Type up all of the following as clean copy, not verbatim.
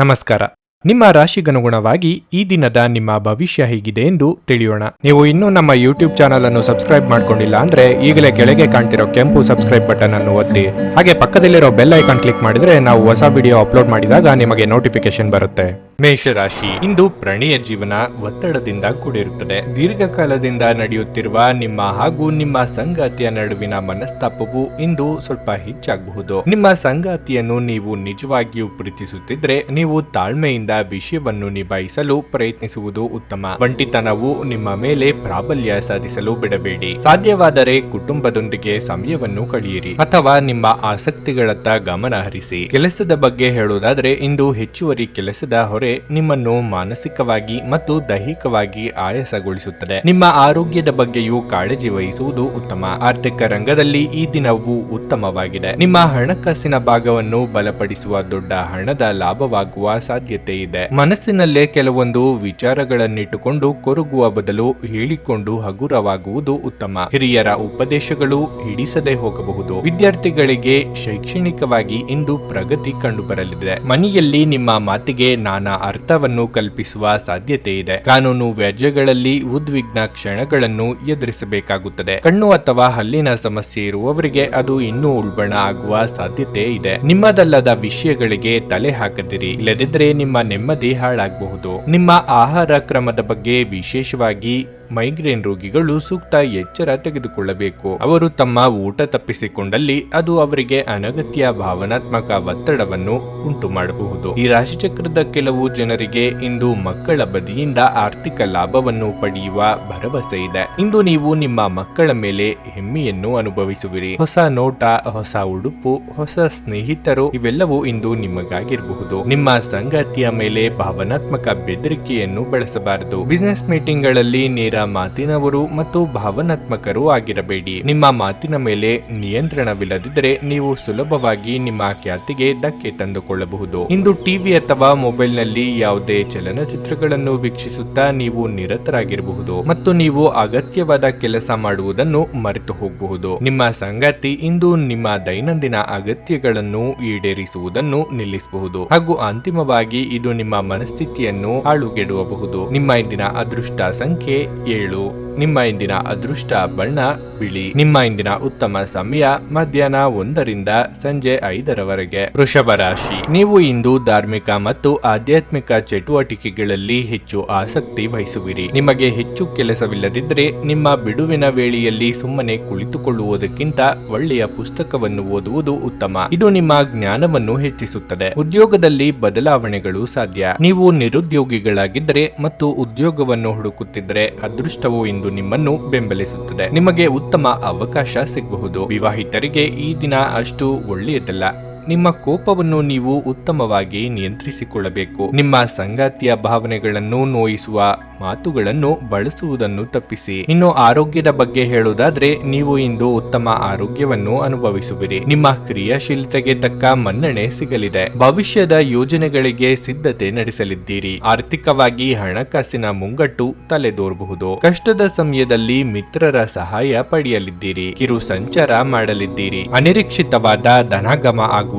ನಮಸ್ಕಾರ. ನಿಮ್ಮ ರಾಶಿಗನುಗುಣವಾಗಿ ಈ ದಿನದ ನಿಮ್ಮ ಭವಿಷ್ಯ ಹೇಗಿದೆ ಎಂದು ತಿಳಿಯೋಣ. ನೀವು ಇನ್ನೂ ನಮ್ಮ ಯೂಟ್ಯೂಬ್ ಚಾನಲ್ ಅನ್ನು ಸಬ್ಸ್ಕ್ರೈಬ್ ಮಾಡ್ಕೊಂಡಿಲ್ಲ ಅಂದ್ರೆ ಈಗಲೇ ಕೆಳಗೆ ಕಾಣ್ತಿರೋ ಕೆಂಪು ಸಬ್ಸ್ಕ್ರೈಬ್ ಬಟನ್ ಅನ್ನು ಒತ್ತಿ, ಹಾಗೆ ಪಕ್ಕದಲ್ಲಿರೋ ಬೆಲ್ ಐಕಾನ್ ಕ್ಲಿಕ್ ಮಾಡಿದ್ರೆ ನಾವು ಹೊಸ ವಿಡಿಯೋ ಅಪ್ಲೋಡ್ ಮಾಡಿದಾಗ ನಿಮಗೆ ನೋಟಿಫಿಕೇಶನ್ ಬರುತ್ತೆ. ಮೇಷರಾಶಿ, ಇಂದು ಪ್ರಣಯ ಜೀವನ ಒತ್ತಡದಿಂದ ಕೂಡಿರುತ್ತದೆ. ದೀರ್ಘಕಾಲದಿಂದ ನಡೆಯುತ್ತಿರುವ ನಿಮ್ಮ ಹಾಗೂ ನಿಮ್ಮ ಸಂಗಾತಿಯ ನಡುವಿನ ಮನಸ್ತಾಪವು ಇಂದು ಸ್ವಲ್ಪ ಹೆಚ್ಚಾಗಬಹುದು. ನಿಮ್ಮ ಸಂಗಾತಿಯನ್ನು ನೀವು ನಿಜವಾಗಿಯೂ ಪ್ರೀತಿಸುತ್ತಿದ್ರೆ ನೀವು ತಾಳ್ಮೆಯಿಂದ ವಿಷಯವನ್ನು ನಿಭಾಯಿಸಲು ಪ್ರಯತ್ನಿಸುವುದು ಉತ್ತಮ. ಒಂಟಿತನವು ನಿಮ್ಮ ಮೇಲೆ ಪ್ರಾಬಲ್ಯ ಸಾಧಿಸಲು ಬಿಡಬೇಡಿ. ಸಾಧ್ಯವಾದರೆ ಕುಟುಂಬದೊಂದಿಗೆ ಸಮಯವನ್ನು ಕಳೆಯಿರಿ ಅಥವಾ ನಿಮ್ಮ ಆಸಕ್ತಿಗಳತ್ತ ಗಮನ ಹರಿಸಿ. ಕೆಲಸದ ಬಗ್ಗೆ ಹೇಳುವುದಾದರೆ ಇಂದು ಹೆಚ್ಚುವರಿ ಕೆಲಸದ ಹೊರೆ ನಿಮ್ಮನ್ನು ಮಾನಸಿಕವಾಗಿ ಮತ್ತು ದೈಹಿಕವಾಗಿ ಆಯಾಸಗೊಳಿಸುತ್ತದೆ. ನಿಮ್ಮ ಆರೋಗ್ಯದ ಬಗ್ಗೆಯೂ ಕಾಳಜಿ ವಹಿಸುವುದು ಉತ್ತಮ. ಆರ್ಥಿಕ ರಂಗದಲ್ಲಿ ಈ ದಿನವು ಉತ್ತಮವಾಗಿದೆ. ನಿಮ್ಮ ಹಣಕಾಸಿನ ಭಾಗವನ್ನು ಬಲಪಡಿಸುವ ದೊಡ್ಡ ಹಣದ ಲಾಭವಾಗುವ ಸಾಧ್ಯತೆ ಇದೆ. ಮನಸ್ಸಿನಲ್ಲೇ ಕೆಲವೊಂದು ವಿಚಾರಗಳನ್ನಿಟ್ಟುಕೊಂಡು ಕೊರಗುವ ಬದಲು ಹೇಳಿಕೊಂಡು ಹಗುರವಾಗುವುದು ಉತ್ತಮ. ಹಿರಿಯರ ಉಪದೇಶಗಳು ಹಿಡಿಸದೆ ಹೋಗಬಹುದು. ವಿದ್ಯಾರ್ಥಿಗಳಿಗೆ ಶೈಕ್ಷಣಿಕವಾಗಿ ಇಂದು ಪ್ರಗತಿ ಕಂಡುಬರಲಿದೆ. ಮನೆಯಲ್ಲಿ ನಿಮ್ಮ ಮಾತಿಗೆ ನಾನಾ ಅರ್ಥವನ್ನು ಕಲ್ಪಿಸುವ ಸಾಧ್ಯತೆ ಇದೆ. ಕಾನೂನು ವ್ಯಾಜ್ಯಗಳಲ್ಲಿ ಉದ್ವಿಗ್ನ ಕ್ಷಣಗಳನ್ನು ಎದುರಿಸಬೇಕಾಗುತ್ತದೆ. ಕಣ್ಣು ಅಥವಾ ಹಲ್ಲಿನ ಸಮಸ್ಯೆ ಇರುವವರಿಗೆ ಅದು ಇನ್ನೂ ಉಲ್ಬಣ ಆಗುವ ಸಾಧ್ಯತೆ ಇದೆ. ನಿಮ್ಮದಲ್ಲದ ವಿಷಯಗಳಿಗೆ ತಲೆ ಹಾಕದಿರಿ, ಇಲ್ಲದಿದ್ದರೆ ನಿಮ್ಮ ನೆಮ್ಮದಿ ಹಾಳಾಗಬಹುದು. ನಿಮ್ಮ ಆಹಾರ ಕ್ರಮದ ಬಗ್ಗೆ, ವಿಶೇಷವಾಗಿ ಮೈಗ್ರೇನ್ ರೋಗಿಗಳು ಸೂಕ್ತ ಎಚ್ಚರ ತೆಗೆದುಕೊಳ್ಳಬೇಕು. ಅವರು ತಮ್ಮ ಊಟ ತಪ್ಪಿಸಿಕೊಂಡಲ್ಲಿ ಅದು ಅವರಿಗೆ ಅನಗತ್ಯ ಭಾವನಾತ್ಮಕ ಒತ್ತಡವನ್ನು ಉಂಟು ಮಾಡಬಹುದು. ಈ ರಾಶಿಚಕ್ರದ ಕೆಲವು ಜನರಿಗೆ ಇಂದು ಮಕ್ಕಳ ಬದಿಯಿಂದ ಆರ್ಥಿಕ ಲಾಭವನ್ನು ಪಡೆಯುವ ಭರವಸೆ ಇದೆ. ಇಂದು ನೀವು ನಿಮ್ಮ ಮಕ್ಕಳ ಮೇಲೆ ಹೆಮ್ಮೆಯನ್ನು ಅನುಭವಿಸುವಿರಿ. ಹೊಸ ನೋಟ, ಹೊಸ ಉಡುಪು, ಹೊಸ ಸ್ನೇಹಿತರು ಇವೆಲ್ಲವೂ ಇಂದು ನಿಮಗಾಗಿರಬಹುದು. ನಿಮ್ಮ ಸಂಗಾತಿಯ ಮೇಲೆ ಭಾವನಾತ್ಮಕ ಬೆದರಿಕೆಯನ್ನು ಬಳಸಬಾರದು. ಬಿಸಿನೆಸ್ ಮೀಟಿಂಗ್ ಗಳಲ್ಲಿ ನೇರ ಮಾತಿನವರು ಮತ್ತು ಭಾವನಾತ್ಮಕರು ಆಗಿರಬೇಡಿ. ನಿಮ್ಮ ಮಾತಿನ ಮೇಲೆ ನಿಯಂತ್ರಣವಿಲ್ಲದಿದ್ದರೆ ನೀವು ಸುಲಭವಾಗಿ ನಿಮ್ಮ ಖ್ಯಾತಿಗೆ ಧಕ್ಕೆ ತಂದುಕೊಳ್ಳಬಹುದು. ಇಂದು ಟಿವಿ ಅಥವಾ ಮೊಬೈಲ್ ನಲ್ಲಿ ಯಾವುದೇ ಚಲನಚಿತ್ರಗಳನ್ನು ವೀಕ್ಷಿಸುತ್ತಾ ನೀವು ನಿರತರಾಗಿರಬಹುದು ಮತ್ತು ನೀವು ಅಗತ್ಯವಾದ ಕೆಲಸ ಮಾಡುವುದನ್ನು ಮರೆತು ಹೋಗಬಹುದು. ನಿಮ್ಮ ಸಂಗಾತಿ ಇಂದು ನಿಮ್ಮ ದೈನಂದಿನ ಅಗತ್ಯಗಳನ್ನು ಈಡೇರಿಸುವುದನ್ನು ನಿಲ್ಲಿಸಬಹುದು ಹಾಗೂ ಅಂತಿಮವಾಗಿ ಇದು ನಿಮ್ಮ ಮನಸ್ಥಿತಿಯನ್ನು ಹಾಳುಗೆಡುವಬಹುದು. ನಿಮ್ಮ ಇಂದಿನ ಅದೃಷ್ಟ ಸಂಖ್ಯೆ 7. ನಿಮ್ಮ ಇಂದಿನ ಅದೃಷ್ಟ ಬಣ್ಣ ಬಿಳಿ. ನಿಮ್ಮ ಇಂದಿನ ಉತ್ತಮ ಸಮಯ ಮಧ್ಯಾಹ್ನ 1 ರಿಂದ ಸಂಜೆ 5 ವೃಷಭ ರಾಶಿ, ನೀವು ಇಂದು ಧಾರ್ಮಿಕ ಮತ್ತು ಆಧ್ಯಾತ್ಮಿಕ ಚಟುವಟಿಕೆಗಳಲ್ಲಿ ಹೆಚ್ಚು ಆಸಕ್ತಿ ವಹಿಸುವಿರಿ. ನಿಮಗೆ ಹೆಚ್ಚು ಕೆಲಸವಿಲ್ಲದಿದ್ದರೆ ನಿಮ್ಮ ಬಿಡುವಿನ ವೇಳೆಯಲ್ಲಿ ಸುಮ್ಮನೆ ಕುಳಿತುಕೊಳ್ಳುವುದಕ್ಕಿಂತ ಒಳ್ಳೆಯ ಪುಸ್ತಕವನ್ನು ಓದುವುದು ಉತ್ತಮ. ಇದು ನಿಮ್ಮ ಜ್ಞಾನವನ್ನು ಹೆಚ್ಚಿಸುತ್ತದೆ. ಉದ್ಯೋಗದಲ್ಲಿ ಬದಲಾವಣೆಗಳು ಸಾಧ್ಯ. ನೀವು ನಿರುದ್ಯೋಗಿಗಳಾಗಿದ್ದರೆ ಮತ್ತು ಉದ್ಯೋಗವನ್ನು ಹುಡುಕುತ್ತಿದ್ದರೆ ಅದೃಷ್ಟವು ಇಂದು ನಿಮ್ಮನ್ನು ಬೆಂಬಲಿಸುತ್ತದೆ. ನಿಮಗೆ ಉತ್ತಮ ಅವಕಾಶ ಸಿಗಬಹುದು. ವಿವಾಹಿತರಿಗೆ ಈ ದಿನ ಅಷ್ಟು ಒಳ್ಳೆಯದಲ್ಲ. ನಿಮ್ಮ ಕೋಪವನ್ನು ನೀವು ಉತ್ತಮವಾಗಿ ನಿಯಂತ್ರಿಸಿಕೊಳ್ಳಬೇಕು. ನಿಮ್ಮ ಸಂಗಾತಿಯ ಭಾವನೆಗಳನ್ನು ನೋಯಿಸುವ ಮಾತುಗಳನ್ನು ಬಳಸುವುದನ್ನು ತಪ್ಪಿಸಿ. ಇನ್ನು ಆರೋಗ್ಯದ ಬಗ್ಗೆ ಹೇಳುವುದಾದ್ರೆ ನೀವು ಇಂದು ಉತ್ತಮ ಆರೋಗ್ಯವನ್ನು ಅನುಭವಿಸುವಿರಿ. ನಿಮ್ಮ ಕ್ರಿಯಾಶೀಲತೆಗೆ ತಕ್ಕ ಮನ್ನಣೆ ಸಿಗಲಿದೆ. ಭವಿಷ್ಯದ ಯೋಜನೆಗಳಿಗೆ ಸಿದ್ಧತೆ ನಡೆಸಲಿದ್ದೀರಿ. ಆರ್ಥಿಕವಾಗಿ ಹಣಕಾಸಿನ ಮುಂಗಟ್ಟು ತಲೆದೋರಬಹುದು. ಕಷ್ಟದ ಸಮಯದಲ್ಲಿ ಮಿತ್ರರ ಸಹಾಯ ಪಡೆಯಲಿದ್ದೀರಿ. ಕಿರು ಸಂಚಾರ ಮಾಡಲಿದ್ದೀರಿ. ಅನಿರೀಕ್ಷಿತವಾದ ಧನಾಗಮ ಆಗುವ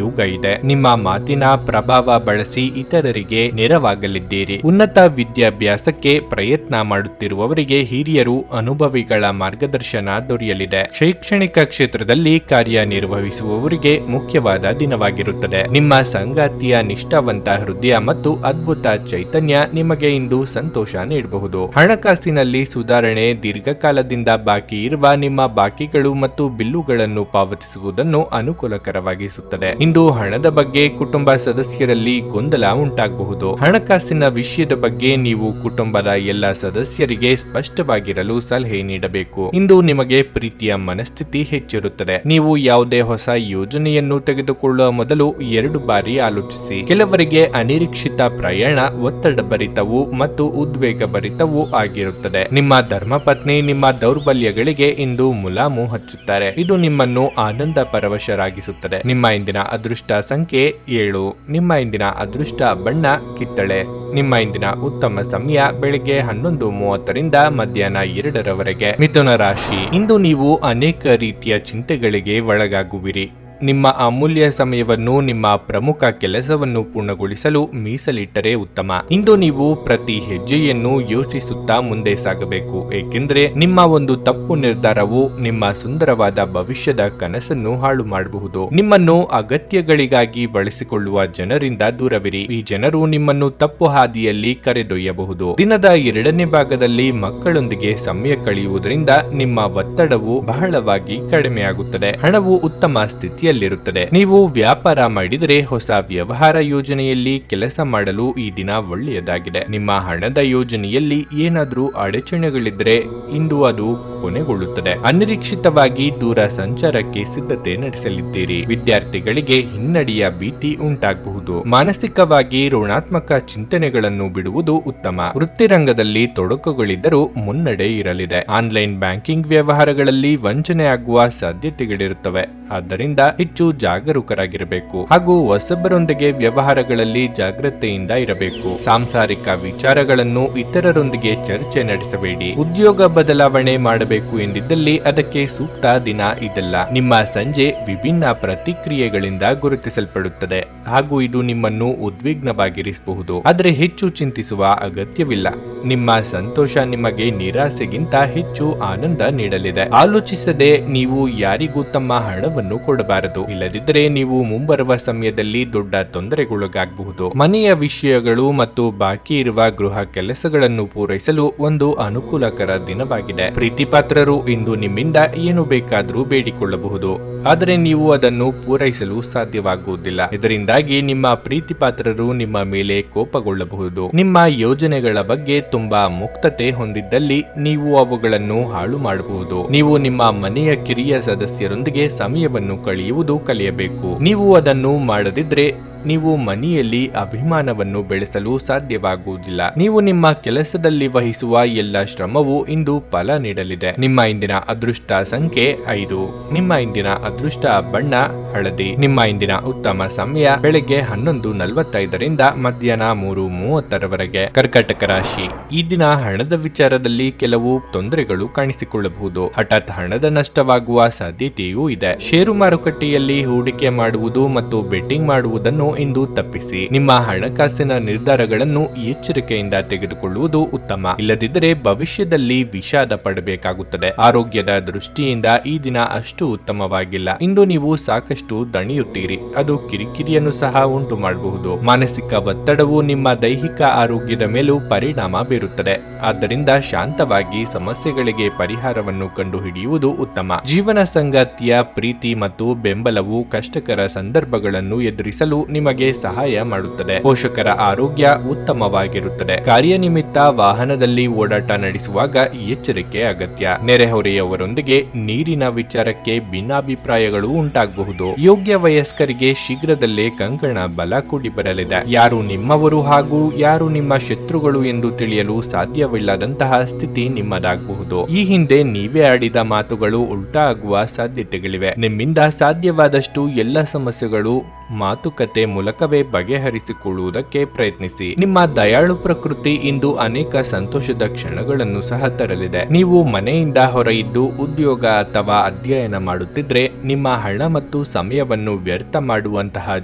ಯೋಗ ಇದೆ. ನಿಮ್ಮ ಮಾತಿನ ಪ್ರಭಾವ ಬಳಸಿ ಇತರರಿಗೆ ನೆರವಾಗಲಿದ್ದೀರಿ. ಉನ್ನತ ವಿದ್ಯಾಭ್ಯಾಸಕ್ಕೆ ಪ್ರಯತ್ನ ಮಾಡುತ್ತಿರುವವರಿಗೆ ಹಿರಿಯರು ಅನುಭವಿಗಳ ಮಾರ್ಗದರ್ಶನ ದೊರೆಯಲಿದೆ. ಶೈಕ್ಷಣಿಕ ಕ್ಷೇತ್ರದಲ್ಲಿ ಕಾರ್ಯನಿರ್ವಹಿಸುವವರಿಗೆ ಮುಖ್ಯವಾದ ದಿನವಾಗಿರುತ್ತದೆ. ನಿಮ್ಮ ಸಂಗಾತಿಯ ನಿಷ್ಠಾವಂತ ಹೃದಯ ಮತ್ತು ಅದ್ಭುತ ಚೈತನ್ಯ ನಿಮಗೆ ಇಂದು ಸಂತೋಷ ನೀಡಬಹುದು. ಹಣಕಾಸಿನಲ್ಲಿ ಸುಧಾರಣೆ. ದೀರ್ಘಕಾಲದಿಂದ ಬಾಕಿ ಇರುವ ನಿಮ್ಮ ಬಾಕಿಗಳು ಮತ್ತು ಬಿಲ್ಲುಗಳನ್ನು ಪಾವತಿಸುವುದನ್ನು ಅನುಕೂಲಕರವಾಗಿಸುತ್ತದೆ. ಇಂದು ಹಣದ ಬಗ್ಗೆ ಕುಟುಂಬ ಸದಸ್ಯರಲ್ಲಿ ಗೊಂದಲ ಉಂಟಾಗಬಹುದು. ಹಣಕಾಸಿನ ವಿಷಯದ ಬಗ್ಗೆ ನೀವು ಕುಟುಂಬದ ಎಲ್ಲ ಸದಸ್ಯರಿಗೆ ಸ್ಪಷ್ಟವಾಗಿರಲು ಸಲಹೆ ನೀಡಬೇಕು. ಇಂದು ನಿಮಗೆ ಪ್ರೀತಿಯ ಮನಸ್ಥಿತಿ ಹೆಚ್ಚಿರುತ್ತದೆ. ನೀವು ಯಾವುದೇ ಹೊಸ ಯೋಜನೆಯನ್ನು ತೆಗೆದುಕೊಳ್ಳುವ ಮೊದಲು 2 ಬಾರಿ ಆಲೋಚಿಸಿ. ಕೆಲವರಿಗೆ ಅನಿರೀಕ್ಷಿತ ಪ್ರಯಾಣ ಒತ್ತಡಭರಿತವೂ ಮತ್ತು ಉದ್ವೇಗಭರಿತವೂ ಆಗಿರುತ್ತದೆ. ನಿಮ್ಮ ಧರ್ಮಪತ್ನಿ ನಿಮ್ಮ ದೌರ್ಬಲ್ಯಗಳಿಗೆ ಇಂದು ಮುಲಾಮು ಹಚ್ಚುತ್ತಾರೆ. ಇದು ನಿಮ್ಮನ್ನು ಆನಂದ ಪರವಶರಾಗಿಸುತ್ತದೆ. ನಿಮ್ಮ ಇಂದಿನ ಅದೃಷ್ಟ ಸಂಖ್ಯೆ 7. ನಿಮ್ಮ ಇಂದಿನ ಅದೃಷ್ಟ ಬಣ್ಣ ಕಿತ್ತಳೆ. ನಿಮ್ಮ ಇಂದಿನ ಉತ್ತಮ ಸಮಯ ಬೆಳಿಗ್ಗೆ 11:30 ರಿಂದ ಮಧ್ಯಾಹ್ನ 2 ಮಿಥುನ ರಾಶಿ, ಇಂದು ನೀವು ಅನೇಕ ರೀತಿಯ ಚಿಂತೆಗಳಿಗೆ ಒಳಗಾಗುವಿರಿ. ನಿಮ್ಮ ಅಮೂಲ್ಯ ಸಮಯವನ್ನು ನಿಮ್ಮ ಪ್ರಮುಖ ಕೆಲಸವನ್ನು ಪೂರ್ಣಗೊಳಿಸಲು ಮೀಸಲಿಟ್ಟರೆ ಉತ್ತಮ. ಇಂದು ನೀವು ಪ್ರತಿ ಹೆಜ್ಜೆಯನ್ನು ಯೋಚಿಸುತ್ತಾ ಮುಂದೆ ಸಾಗಬೇಕು, ಏಕೆಂದರೆ ನಿಮ್ಮ ಒಂದು ತಪ್ಪು ನಿರ್ಧಾರವು ನಿಮ್ಮ ಸುಂದರವಾದ ಭವಿಷ್ಯದ ಕನಸನ್ನು ಹಾಳು ಮಾಡಬಹುದು. ನಿಮ್ಮನ್ನು ಅಗತ್ಯಗಳಿಗಾಗಿ ಬಳಸಿಕೊಳ್ಳುವ ಜನರಿಂದ ದೂರವಿರಿ. ಈ ಜನರು ನಿಮ್ಮನ್ನು ತಪ್ಪು ಹಾದಿಯಲ್ಲಿ ಕರೆದೊಯ್ಯಬಹುದು. ದಿನದ 2ನೇ ಭಾಗದಲ್ಲಿ ಮಕ್ಕಳೊಂದಿಗೆ ಸಮಯ ಕಳೆಯುವುದರಿಂದ ನಿಮ್ಮ ಒತ್ತಡವು ಬಹಳವಾಗಿ ಕಡಿಮೆಯಾಗುತ್ತದೆ. ಹಣವು ಉತ್ತಮ ಸ್ಥಿತಿಯಲ್ಲಿರುತ್ತದೆ. ನೀವು ವ್ಯಾಪಾರ ಮಾಡಿದರೆ ಹೊಸ ವ್ಯವಹಾರ ಯೋಜನೆಯಲ್ಲಿ ಕೆಲಸ ಮಾಡಲು ಈ ದಿನ ಒಳ್ಳೆಯದಾಗಿದೆ. ನಿಮ್ಮ ಹಣದ ಯೋಜನೆಯಲ್ಲಿ ಏನಾದರೂ ಅಡಚಣೆಗಳಿದ್ರೆ ಇಂದು ಅದು ಕೊನೆಗೊಳ್ಳುತ್ತದೆ. ಅನಿರೀಕ್ಷಿತವಾಗಿ ದೂರ ಸಂಚಾರಕ್ಕೆ ಸಿದ್ಧತೆ ನಡೆಸಲಿದ್ದೀರಿ. ವಿದ್ಯಾರ್ಥಿಗಳಿಗೆ ಹಿನ್ನಡೆಯ ಭೀತಿ ಉಂಟಾಗಬಹುದು. ಮಾನಸಿಕವಾಗಿ ಋಣಾತ್ಮಕ ಚಿಂತನೆಗಳನ್ನು ಬಿಡುವುದು ಉತ್ತಮ. ವೃತ್ತಿರಂಗದಲ್ಲಿ ತೊಡಕುಗಳಿದ್ದರೂ ಮುನ್ನಡೆ ಇರಲಿದೆ. ಆನ್ಲೈನ್ ಬ್ಯಾಂಕಿಂಗ್ ವ್ಯವಹಾರಗಳಲ್ಲಿ ವಂಚನೆ ಆಗುವ ಸಾಧ್ಯತೆಗಳಿರುತ್ತವೆ. ಆದ್ದರಿಂದ ಹೆಚ್ಚು ಜಾಗರೂಕರಾಗಿರಬೇಕು ಹಾಗೂ ಹೊಸಬರೊಂದಿಗೆ ವ್ಯವಹಾರಗಳಲ್ಲಿ ಜಾಗ್ರತೆಯಿಂದ ಇರಬೇಕು. ಸಾಂಸಾರಿಕ ವಿಚಾರಗಳನ್ನು ಇತರರೊಂದಿಗೆ ಚರ್ಚೆ ನಡೆಸಬೇಡಿ. ಉದ್ಯೋಗ ಬದಲಾವಣೆ ಮಾಡಬೇಕು ಎಂದಿದ್ದಲ್ಲಿ ಅದಕ್ಕೆ ಸೂಕ್ತ ದಿನ ಇದಲ್ಲ. ನಿಮ್ಮ ಸಂಜೆ ವಿಭಿನ್ನ ಪ್ರತಿಕ್ರಿಯೆಗಳಿಂದ ಗುರುತಿಸಲ್ಪಡುತ್ತದೆ ಹಾಗೂ ಇದು ನಿಮ್ಮನ್ನು ಉದ್ವಿಗ್ನವಾಗಿರಿಸಬಹುದು. ಆದರೆ ಹೆಚ್ಚು ಚಿಂತಿಸುವ ಅಗತ್ಯವಿಲ್ಲ. ನಿಮ್ಮ ಸಂತೋಷ ನಿಮಗೆ ನಿರಾಸೆಗಿಂತ ಹೆಚ್ಚು ಆನಂದ ನೀಡಲಿದೆ. ಆಲೋಚಿಸದೆ ನೀವು ಯಾರಿಗೂ ತಮ್ಮ ಹಣವನ್ನು ಕೊಡಬಾರದು. ಇಲ್ಲದಿದ್ದರೆ ನೀವು ಮುಂಬರುವ ಸಮಯದಲ್ಲಿ ದೊಡ್ಡ ತೊಂದರೆಗೊಳಗಾಗಬಹುದು. ಮನೆಯ ವಿಷಯಗಳು ಮತ್ತು ಬಾಕಿ ಇರುವ ಗೃಹ ಕೆಲಸಗಳನ್ನು ಪೂರೈಸಲು ಒಂದು ಅನುಕೂಲಕರ ದಿನವಾಗಿದೆ. ಪ್ರೀತಿಪಾತ್ರರು ಇಂದು ನಿಮ್ಮಿಂದ ಏನು ಬೇಕಾದರೂ ಬೇಡಿಕೊಳ್ಳಬಹುದು, ಆದರೆ ನೀವು ಅದನ್ನು ಪೂರೈಸಲು ಸಾಧ್ಯವಾಗುವುದಿಲ್ಲ. ಇದರಿಂದಾಗಿ ನಿಮ್ಮ ಪ್ರೀತಿಪಾತ್ರರು ನಿಮ್ಮ ಮೇಲೆ ಕೋಪಗೊಳ್ಳಬಹುದು. ನಿಮ್ಮ ಯೋಜನೆಗಳ ಬಗ್ಗೆ ತುಂಬಾ ಮುಕ್ತತೆ ಹೊಂದಿದ್ದಲ್ಲಿ ನೀವು ಅವುಗಳನ್ನು ಹಾಳು ಮಾಡಬಹುದು. ನೀವು ನಿಮ್ಮ ಮನೆಯ ಕಿರಿಯ ಸದಸ್ಯರೊಂದಿಗೆ ಸಮಯವನ್ನು ಕಳೆಯುವುದು ಕಲಿಯಬೇಕು. ನೀವು ಅದನ್ನು ಮಾಡದಿದ್ರೆ ನೀವು ಮನೆಯಲ್ಲಿ ಅಭಿಮಾನವನ್ನು ಬೆಳೆಸಲು ಸಾಧ್ಯವಾಗುವುದಿಲ್ಲ. ನೀವು ನಿಮ್ಮ ಕೆಲಸದಲ್ಲಿ ವಹಿಸುವ ಎಲ್ಲ ಶ್ರಮವು ಇಂದು ಫಲ ನೀಡಲಿದೆ. ನಿಮ್ಮ ಇಂದಿನ ಅದೃಷ್ಟ ಸಂಖ್ಯೆ 5. ನಿಮ್ಮ ಇಂದಿನ ಅದೃಷ್ಟ ಬಣ್ಣ ಹಳದಿ. ನಿಮ್ಮ ಇಂದಿನ ಉತ್ತಮ ಸಮಯ ಬೆಳಗ್ಗೆ 11:45ರಿಂದ ಮಧ್ಯಾಹ್ನ 3:30ರವರೆಗೆ. ಕರ್ಕಾಟಕ ರಾಶಿ. ಈ ದಿನ ಹಣದ ವಿಚಾರದಲ್ಲಿ ಕೆಲವು ತೊಂದರೆಗಳು ಕಾಣಿಸಿಕೊಳ್ಳಬಹುದು. ಹಠಾತ್ ಹಣದ ನಷ್ಟವಾಗುವ ಸಾಧ್ಯತೆಯೂ ಇದೆ. ಷೇರು ಮಾರುಕಟ್ಟೆಯಲ್ಲಿ ಹೂಡಿಕೆ ಮಾಡುವುದು ಮತ್ತು ಬೆಟ್ಟಿಂಗ್ ಮಾಡುವುದನ್ನು ಇಂದು ತಪ್ಪಿಸಿ. ನಿಮ್ಮ ಹಣಕಾಸಿನ ನಿರ್ಧಾರಗಳನ್ನು ಎಚ್ಚರಿಕೆಯಿಂದ ತೆಗೆದುಕೊಳ್ಳುವುದು ಉತ್ತಮ. ಇಲ್ಲದಿದ್ದರೆ ಭವಿಷ್ಯದಲ್ಲಿ ವಿಷಾದ ಪಡಬೇಕಾಗುತ್ತದೆ. ಆರೋಗ್ಯದ ದೃಷ್ಟಿಯಿಂದ ಈ ದಿನ ಅಷ್ಟು ಉತ್ತಮವಾಗಿಲ್ಲ. ಇಂದು ನೀವು ಸಾಕಷ್ಟು ದಣಿಯುತ್ತೀರಿ. ಅದು ಕಿರಿಕಿರಿಯನ್ನು ಸಹ ಉಂಟು ಮಾಡಬಹುದು. ಮಾನಸಿಕ ಒತ್ತಡವು ನಿಮ್ಮ ದೈಹಿಕ ಆರೋಗ್ಯದ ಮೇಲೂ ಪರಿಣಾಮ ಬೀರುತ್ತದೆ. ಆದ್ದರಿಂದ ಶಾಂತವಾಗಿ ಸಮಸ್ಯೆಗಳಿಗೆ ಪರಿಹಾರವನ್ನು ಕಂಡುಹಿಡಿಯುವುದು ಉತ್ತಮ. ಜೀವನ ಸಂಗಾತಿಯ ಪ್ರೀತಿ ಮತ್ತು ಬೆಂಬಲವು ಕಷ್ಟಕರ ಸಂದರ್ಭಗಳನ್ನು ಎದುರಿಸಲು ನಿಮಗೆ ಸಹಾಯ ಮಾಡುತ್ತದೆ. ಪೋಷಕರ ಆರೋಗ್ಯ ಉತ್ತಮವಾಗಿರುತ್ತದೆ. ಕಾರ್ಯನಿಮಿತ್ತ ವಾಹನದಲ್ಲಿ ಓಡಾಟ ನಡೆಸುವಾಗ ಎಚ್ಚರಿಕೆ ಅಗತ್ಯ. ನೆರೆಹೊರೆಯವರೊಂದಿಗೆ ನೀರಿನ ವಿಚಾರಕ್ಕೆ ಭಿನ್ನಾಭಿಪ್ರಾಯಗಳು ಉಂಟಾಗಬಹುದು. ಯೋಗ್ಯ ವಯಸ್ಕರಿಗೆ ಶೀಘ್ರದಲ್ಲೇ ಕಂಕಣ ಬಲ ಕೂಡಿ ಬರಲಿದೆ. ಯಾರು ನಿಮ್ಮವರು ಹಾಗೂ ಯಾರು ನಿಮ್ಮ ಶತ್ರುಗಳು ಎಂದು ತಿಳಿಯಲು ಸಾಧ್ಯವಿಲ್ಲದಂತಹ ಸ್ಥಿತಿ ನಿಮ್ಮದಾಗಬಹುದು. ಈ ಹಿಂದೆ ನೀವೇ ಆಡಿದ ಮಾತುಗಳು ಉಲ್ಟಾ ಆಗುವ ಸಾಧ್ಯತೆಗಳಿವೆ. ನಿಮ್ಮಿಂದ ಸಾಧ್ಯವಾದಷ್ಟು ಎಲ್ಲ ಸಮಸ್ಯೆಗಳು ಮಾತುಕತೆ ಮೂಲಕವೇ ಬಗೆಹರಿಸಿಕೊಳ್ಳುವುದಕ್ಕೆ ಪ್ರಯತ್ನಿಸಿ. ನಿಮ್ಮ ದಯಾಳು ಪ್ರಕೃತಿ ಇಂದು ಅನೇಕ ಸಂತೋಷದ ಕ್ಷಣಗಳನ್ನು ಸಹ ತರಲಿದೆ. ನೀವು ಮನೆಯಿಂದ ಹೊರಯಿದ್ದು ಉದ್ಯೋಗ ಅಥವಾ ಅಧ್ಯಯನ ಮಾಡುತ್ತಿದ್ರೆ ನಿಮ್ಮ ಹಣ ಮತ್ತು ಸಮಯವನ್ನು ವ್ಯರ್ಥ ಮಾಡುವಂತಹ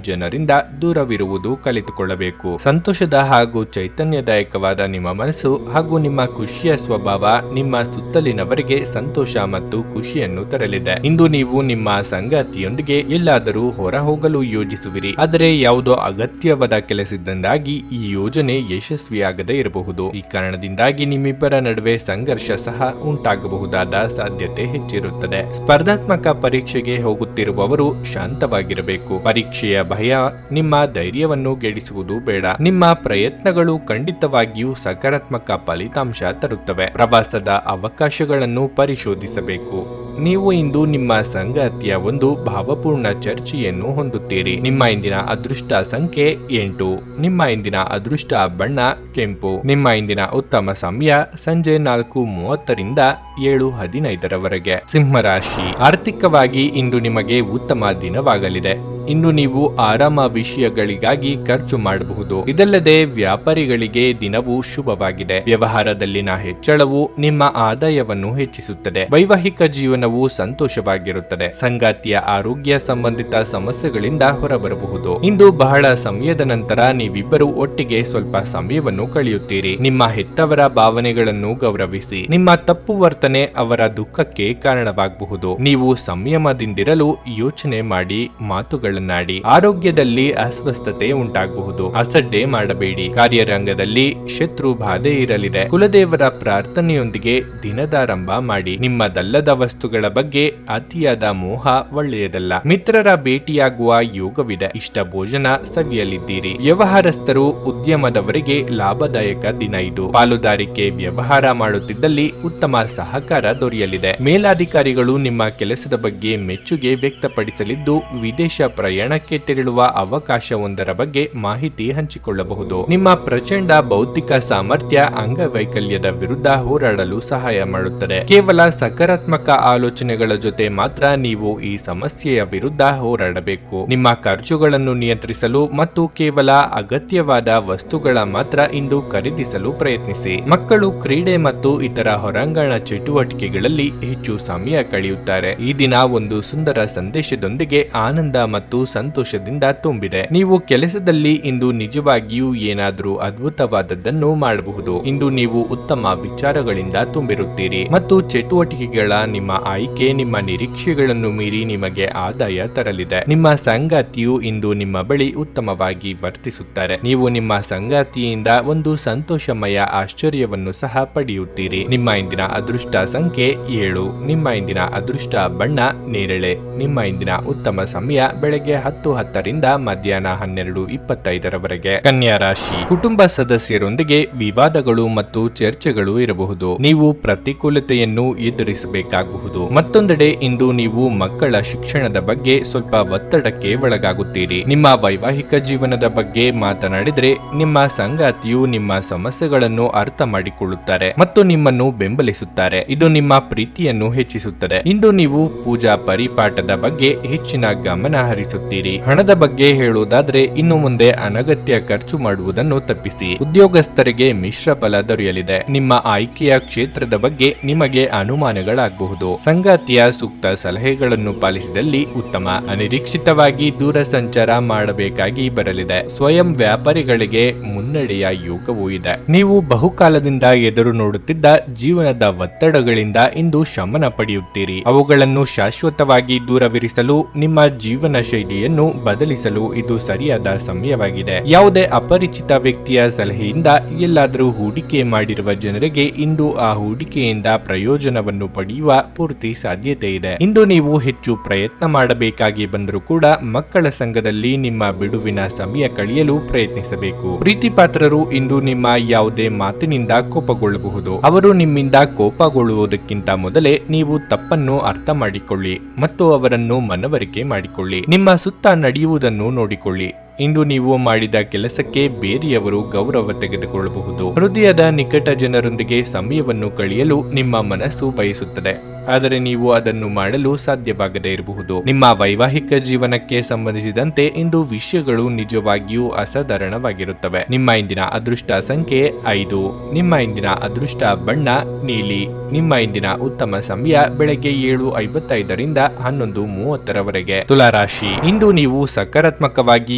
ಜನರಿಂದ ದೂರವಿರುವುದು ಕಲಿತುಕೊಳ್ಳಬೇಕು. ಸಂತೋಷದ ಹಾಗೂ ಚೈತನ್ಯದಾಯಕವಾದ ನಿಮ್ಮ ಮನಸ್ಸು ಹಾಗೂ ನಿಮ್ಮ ಖುಷಿಯ ಸ್ವಭಾವ ನಿಮ್ಮ ಸುತ್ತಲಿನವರಿಗೆ ಸಂತೋಷ ಮತ್ತು ಖುಷಿಯನ್ನು ತರಲಿದೆ. ಇಂದು ನೀವು ನಿಮ್ಮ ಸಂಗಾತಿಯೊಂದಿಗೆ ಎಲ್ಲಾದರೂ ಹೊರ ಹೋಗಲು ಯೋಜಿಸುವಿರಿ, ಆದರೆ ಯಾವುದೋ ಅಗತ್ಯವಾದ ಕೆಲಸದಿಂದಾಗಿ ಈ ಯೋಜನೆ ಯಶಸ್ವಿಯಾಗದೇ ಇರಬಹುದು. ಈ ಕಾರಣದಿಂದಾಗಿ ನಿಮ್ಮಿಬ್ಬರ ನಡುವೆ ಸಂಘರ್ಷ ಸಹ ಉಂಟಾಗಬಹುದಾದ ಸಾಧ್ಯತೆ ಹೆಚ್ಚಿರುತ್ತದೆ. ಸ್ಪರ್ಧಾತ್ಮಕ ಪರೀಕ್ಷೆಗೆ ಹೋಗುತ್ತಿರುವವರು ಶಾಂತವಾಗಿರಬೇಕು. ಪರೀಕ್ಷೆಯ ಭಯ ನಿಮ್ಮ ಧೈರ್ಯವನ್ನು ಗೆಡಿಸುವುದು ಬೇಡ. ನಿಮ್ಮ ಪ್ರಯತ್ನಗಳು ಖಂಡಿತವಾಗಿಯೂ ಸಕಾರಾತ್ಮಕ ಫಲಿತಾಂಶ ತರುತ್ತವೆ. ಪ್ರವಾಸದ ಅವಕಾಶಗಳನ್ನು ಪರಿಶೋಧಿಸಬೇಕು. ನೀವು ಇಂದು ನಿಮ್ಮ ಸಂಗಾತಿಯ ಒಂದು ಭಾವಪೂರ್ಣ ಚರ್ಚೆಯನ್ನು ಹೊಂದುತ್ತೀರಿ. ನಿಮ್ಮ ಇಂದಿನ ಅದೃಷ್ಟ ಸಂಖ್ಯೆ 8. ನಿಮ್ಮ ಇಂದಿನ ಅದೃಷ್ಟ ಬಣ್ಣ ಕೆಂಪು. ನಿಮ್ಮ ಇಂದಿನ ಉತ್ತಮ ಸಮಯ ಸಂಜೆ 4:30ರಿಂದ 7:15ರವರೆಗೆ. ಸಿಂಹರಾಶಿ. ಆರ್ಥಿಕವಾಗಿ ಇಂದು ನಿಮಗೆ ಉತ್ತಮ ದಿನವಾಗಲಿದೆ. ಇಂದು ನೀವು ಆರಾಮ ವಿಷಯಗಳಿಗಾಗಿ ಖರ್ಚು ಮಾಡಬಹುದು. ಇದಲ್ಲದೆ ವ್ಯಾಪಾರಿಗಳಿಗೆ ದಿನವೂ ಶುಭವಾಗಿದೆ. ವ್ಯವಹಾರದಲ್ಲಿನ ಹೆಚ್ಚಳವು ನಿಮ್ಮ ಆದಾಯವನ್ನು ಹೆಚ್ಚಿಸುತ್ತದೆ. ವೈವಾಹಿಕ ಜೀವನವು ಸಂತೋಷವಾಗಿರುತ್ತದೆ. ಸಂಗಾತಿಯ ಆರೋಗ್ಯ ಸಂಬಂಧಿತ ಸಮಸ್ಯೆಗಳಿಂದ ಹೊರಬರಬಹುದು. ಇಂದು ಬಹಳ ಸಮಯದ ನಂತರ ನೀವಿಬ್ಬರು ಒಟ್ಟಿಗೆ ಸ್ವಲ್ಪ ಸಮಯವನ್ನು ಕಳೆಯುತ್ತೀರಿ. ನಿಮ್ಮ ಹೆತ್ತವರ ಭಾವನೆಗಳನ್ನು ಗೌರವಿಸಿ. ನಿಮ್ಮ ತಪ್ಪು ವರ್ತನೆ ಅವರ ದುಃಖಕ್ಕೆ ಕಾರಣವಾಗಬಹುದು. ನೀವು ಸಂಯಮದಿಂದಿರಲು ಯೋಚನೆ ಮಾಡಿ ಮಾತುಗಳನ್ನಾಡಿ. ಆರೋಗ್ಯದಲ್ಲಿ ಅಸ್ವಸ್ಥತೆ ಉಂಟಾಗಬಹುದು. ಅಸಡ್ಡೆ ಮಾಡಬೇಡಿ. ಕಾರ್ಯರಂಗದಲ್ಲಿ ಶತ್ರು ಬಾಧೆ ಇರಲಿದೆ. ಕುಲದೇವರ ಪ್ರಾರ್ಥನೆಯೊಂದಿಗೆ ದಿನದಾರಂಭ ಮಾಡಿ. ನಿಮ್ಮದಲ್ಲದ ವಸ್ತುಗಳ ಬಗ್ಗೆ ಅತಿಯಾದ ಮೋಹ ಒಳ್ಳೆಯದಲ್ಲ. ಮಿತ್ರರ ಭೇಟಿಯಾಗುವ ಯೋಗವಿದೆ. ಇಷ್ಟ ಭೋಜನ ಸವಿಯಲಿದ್ದೀರಿ. ವ್ಯವಹಾರಸ್ಥರು ಉದ್ಯಮದವರಿಗೆ ಲಾಭದಾಯಕ ದಿನ ಇದು. ಪಾಲುದಾರಿಕೆ ವ್ಯವಹಾರ ಮಾಡುತ್ತಿದ್ದಲ್ಲಿ ಉತ್ತಮ ಸಹಕಾರ ದೊರೆಯಲಿದೆ. ಮೇಲಾಧಿಕಾರಿಗಳು ನಿಮ್ಮ ಕೆಲಸದ ಬಗ್ಗೆ ಮೆಚ್ಚುಗೆ ವ್ಯಕ್ತಪಡಿಸಲಿದ್ದು ವಿದೇಶ ಪ್ರಯಾಣಕ್ಕೆ ತೆರಳುವ ಅವಕಾಶವೊಂದರ ಬಗ್ಗೆ ಮಾಹಿತಿ ಹಂಚಿಕೊಳ್ಳಬಹುದು. ನಿಮ್ಮ ಪ್ರಚಂಡ ಬೌದ್ಧಿಕ ಸಾಮರ್ಥ್ಯ ಅಂಗವೈಕಲ್ಯದ ವಿರುದ್ಧ ಹೋರಾಡಲು ಸಹಾಯ ಮಾಡುತ್ತದೆ. ಕೇವಲ ಸಕಾರಾತ್ಮಕ ಆಲೋಚನೆಗಳ ಜೊತೆ ಮಾತ್ರ ನೀವು ಈ ಸಮಸ್ಯೆಯ ವಿರುದ್ಧ ಹೋರಾಡಬೇಕು. ನಿಮ್ಮ ಖರ್ಚುಗಳನ್ನು ನಿಯಂತ್ರಿಸಲು ಮತ್ತು ಕೇವಲ ಅಗತ್ಯವಾದ ವಸ್ತುಗಳ ಮಾತ್ರ ಇಂದು ಖರೀದಿಸಲು ಪ್ರಯತ್ನಿಸಿ. ಮಕ್ಕಳು ಕ್ರೀಡೆ ಮತ್ತು ಇತರ ಹೊರಾಂಗಣ ಚಟುವಟಿಕೆಗಳಲ್ಲಿ ಹೆಚ್ಚು ಸಮಯ ಕಳೆಯುತ್ತಾರೆ. ಈ ದಿನ ಒಂದು ಸುಂದರ ಸಂದೇಶದೊಂದಿಗೆ ಆನಂದ ಮತ್ತು ಸಂತೋಷದಿಂದ ತುಂಬಿದೆ. ನೀವು ಕೆಲಸದಲ್ಲಿ ಇಂದು ನಿಜವಾಗಿಯೂ ಏನಾದರೂ ಅದ್ಭುತವಾದದ್ದನ್ನು ಮಾಡಬಹುದು. ಇಂದು ನೀವು ಉತ್ತಮ ವಿಚಾರಗಳಿಂದ ತುಂಬಿರುತ್ತೀರಿ ಮತ್ತು ಚಟುವಟಿಕೆಗಳ ನಿಮ್ಮ ಆಯ್ಕೆ ನಿಮ್ಮ ನಿರೀಕ್ಷೆಗಳನ್ನು ಮೀರಿ ನಿಮಗೆ ಆದಾಯ ತರಲಿದೆ. ನಿಮ್ಮ ಸಂಗಾತಿಯು ಇಂದು ನಿಮ್ಮ ಬಳಿ ಉತ್ತಮವಾಗಿ ವರ್ತಿಸುತ್ತಾರೆ. ನೀವು ನಿಮ್ಮ ಸಂಗಾತಿಯಿಂದ ಒಂದು ಸಂತೋಷಮಯ ಆಶ್ಚರ್ಯವನ್ನು ಸಹ ಪಡೆಯುತ್ತೀರಿ. ನಿಮ್ಮ ಇಂದಿನ ಅದೃಷ್ಟ ಸಂಖ್ಯೆ 7. ನಿಮ್ಮ ಇಂದಿನ ಅದೃಷ್ಟ ಬಣ್ಣ ನೇರಳೆ. ನಿಮ್ಮ ಇಂದಿನ ಉತ್ತಮ ಸಮಯ ಬೆಳಗ್ಗೆ 10:10 ಮಧ್ಯಾಹ್ನ 12:25 ಕನ್ಯಾ ರಾಶಿ. ಕುಟುಂಬ ಸದಸ್ಯರೊಂದಿಗೆ ವಿವಾದಗಳು ಮತ್ತು ಚರ್ಚೆಗಳು ಇರಬಹುದು. ನೀವು ಪ್ರತಿಕೂಲತೆಯನ್ನು ಎದುರಿಸಬೇಕಾಗಬಹುದು. ಮತ್ತೊಂದೆಡೆ ಇಂದು ನೀವು ಮಕ್ಕಳ ಶಿಕ್ಷಣದ ಬಗ್ಗೆ ಸ್ವಲ್ಪ ಒತ್ತಡಕ್ಕೆ ಒಳಗಾಗುತ್ತೀರಿ. ನಿಮ್ಮ ವೈವಾಹಿಕ ಜೀವನದ ಬಗ್ಗೆ ಮಾತನಾಡಿದರೆ ನಿಮ್ಮ ಸಂಗಾತಿಯು ನಿಮ್ಮ ಸಮಸ್ಯೆಗಳನ್ನು ಅರ್ಥ ಮಾಡಿಕೊಳ್ಳುತ್ತಾರೆ ಮತ್ತು ನಿಮ್ಮನ್ನು ಬೆಂಬಲಿಸುತ್ತಾರೆ. ಇದು ನಿಮ್ಮ ಪ್ರೀತಿಯನ್ನು ಹೆಚ್ಚಿಸುತ್ತದೆ. ಇಂದು ನೀವು ಪೂಜಾ ಪರಿಪಾಠದ ಬಗ್ಗೆ ಹೆಚ್ಚಿನ ಗಮನ ಹರಿಸುತ್ತೀರಿ. ಹಣದ ಬಗ್ಗೆ ಹೇಳುವುದಾದ್ರೆ ಇನ್ನು ಮುಂದೆ ಅನಗತ್ಯ ಖರ್ಚು ಮಾಡುವುದನ್ನು ತಪ್ಪಿಸಿ. ಉದ್ಯೋಗಸ್ಥರಿಗೆ ಮಿಶ್ರ ಫಲ ದೊರೆಯಲಿದೆ. ನಿಮ್ಮ ಆಯ್ಕೆಯ ಕ್ಷೇತ್ರದ ಬಗ್ಗೆ ನಿಮಗೆ ಅನುಮಾನಗಳಾಗಬಹುದು. ಸಂಗಾತಿಯ ಸೂಕ್ತ ಸಲಹೆಗಳನ್ನು ಪಾಲಿಸಿದಲ್ಲಿ ಉತ್ತಮ. ಅನಿರೀಕ್ಷಿತವಾಗಿ ದೂರ ಸಂಚಾರ ಮಾಡಬೇಕಾಗಿ ಬರಲಿದೆ. ಸ್ವಯಂ ವ್ಯಾಪಾರಿಗಳಿಗೆ ಮುನ್ನಡೆಯ ಯೋಗವೂ ಇದೆ. ನೀವು ಬಹುಕಾಲದಿಂದ ಎದುರು ನೋಡುತ್ತಿದ್ದ ಜೀವನದ ಒತ್ತಡಗಳಿಂದ ಇಂದು ಶಮನ ಪಡೆಯುತ್ತೀರಿ. ಅವುಗಳನ್ನು ಶಾಶ್ವತವಾಗಿ ದೂರವಿರಿಸಲು ನಿಮ್ಮ ಜೀವನ ಶೈಲಿಯನ್ನು ಬದಲಿಸಲು ಇದು ಸರಿಯಾದ ಸಮಯವಾಗಿದೆ. ಯಾವುದೇ ಅಪರಿಚಿತ ವ್ಯಕ್ತಿಯ ಸಲಹೆಯಿಂದ ಎಲ್ಲಾದರೂ ಹೂಡಿಕೆ ಮಾಡಿರುವ ಜನರಿಗೆ ಇಂದು ಆ ಹೂಡಿಕೆಯಿಂದ ಪ್ರಯೋಜನವನ್ನು ಪಡೆಯುವ ಪೂರ್ತಿ ಸಾಧ್ಯತೆ ಇದೆ. ಇಂದು ನೀವು ಹೆಚ್ಚು ಪ್ರಯತ್ನ ಮಾಡಬೇಕಾಗಿ ಬಂದರೂ ಕೂಡ ಮಕ್ಕಳ ಸಂಘದಲ್ಲಿ ನಿಮ್ಮ ಬಿಡುವಿನ ಸಮಯ ಕಳೆಯಲು ಪ್ರಯತ್ನಿಸಬೇಕು. ಪ್ರೀತಿ ಪಾತ್ರರು ಇಂದು ನಿಮ್ಮ ಯಾವುದೇ ಮಾತಿನಿಂದ ಕೋಪಗೊಳ್ಳಬಹುದು. ಅವರು ನಿಮ್ಮಿಂದ ಕೋಪಗೊಳ್ಳುವುದಕ್ಕಿಂತ ಮೊದಲೇ ನೀವು ತಪ್ಪನ್ನು ಅರ್ಥ ಮಾಡಿಕೊಳ್ಳಿ ಮತ್ತು ಅವರನ್ನು ಮನವರಿಕೆ ಮಾಡಿಕೊಳ್ಳಿ. ನಿಮ್ಮ ಸುತ್ತ ನಡೆಯುವುದನ್ನು ನೋಡಿಕೊಳ್ಳಿ. ಇಂದು ನೀವು ಮಾಡಿದ ಕೆಲಸಕ್ಕೆ ಬೇರೆಯವರು ಗೌರವ ತೆಗೆದುಕೊಳ್ಳಬಹುದು. ಹೃದಯದ ನಿಕಟ ಜನರೊಂದಿಗೆ ಸಮಯವನ್ನು ಕಳೆಯಲು ನಿಮ್ಮ ಮನಸ್ಸು ಬಯಸುತ್ತದೆ, ಆದರೆ ನೀವು ಅದನ್ನು ಮಾಡಲು ಸಾಧ್ಯವಾಗದೇ ಇರಬಹುದು. ನಿಮ್ಮ ವೈವಾಹಿಕ ಜೀವನಕ್ಕೆ ಸಂಬಂಧಿಸಿದಂತೆ ಇಂದು ವಿಷಯಗಳು ನಿಜವಾಗಿಯೂ ಅಸಾಧಾರಣವಾಗಿರುತ್ತವೆ. ನಿಮ್ಮ ಇಂದಿನ ಅದೃಷ್ಟ ಸಂಖ್ಯೆ 5. ನಿಮ್ಮ ಇಂದಿನ ಅದೃಷ್ಟ ಬಣ್ಣ ನೀಲಿ. ನಿಮ್ಮ ಇಂದಿನ ಉತ್ತಮ ಸಮಯ ಬೆಳಗ್ಗೆ 7:55 11:30 ತುಲಾರಾಶಿ. ಇಂದು ನೀವು ಸಕಾರಾತ್ಮಕವಾಗಿ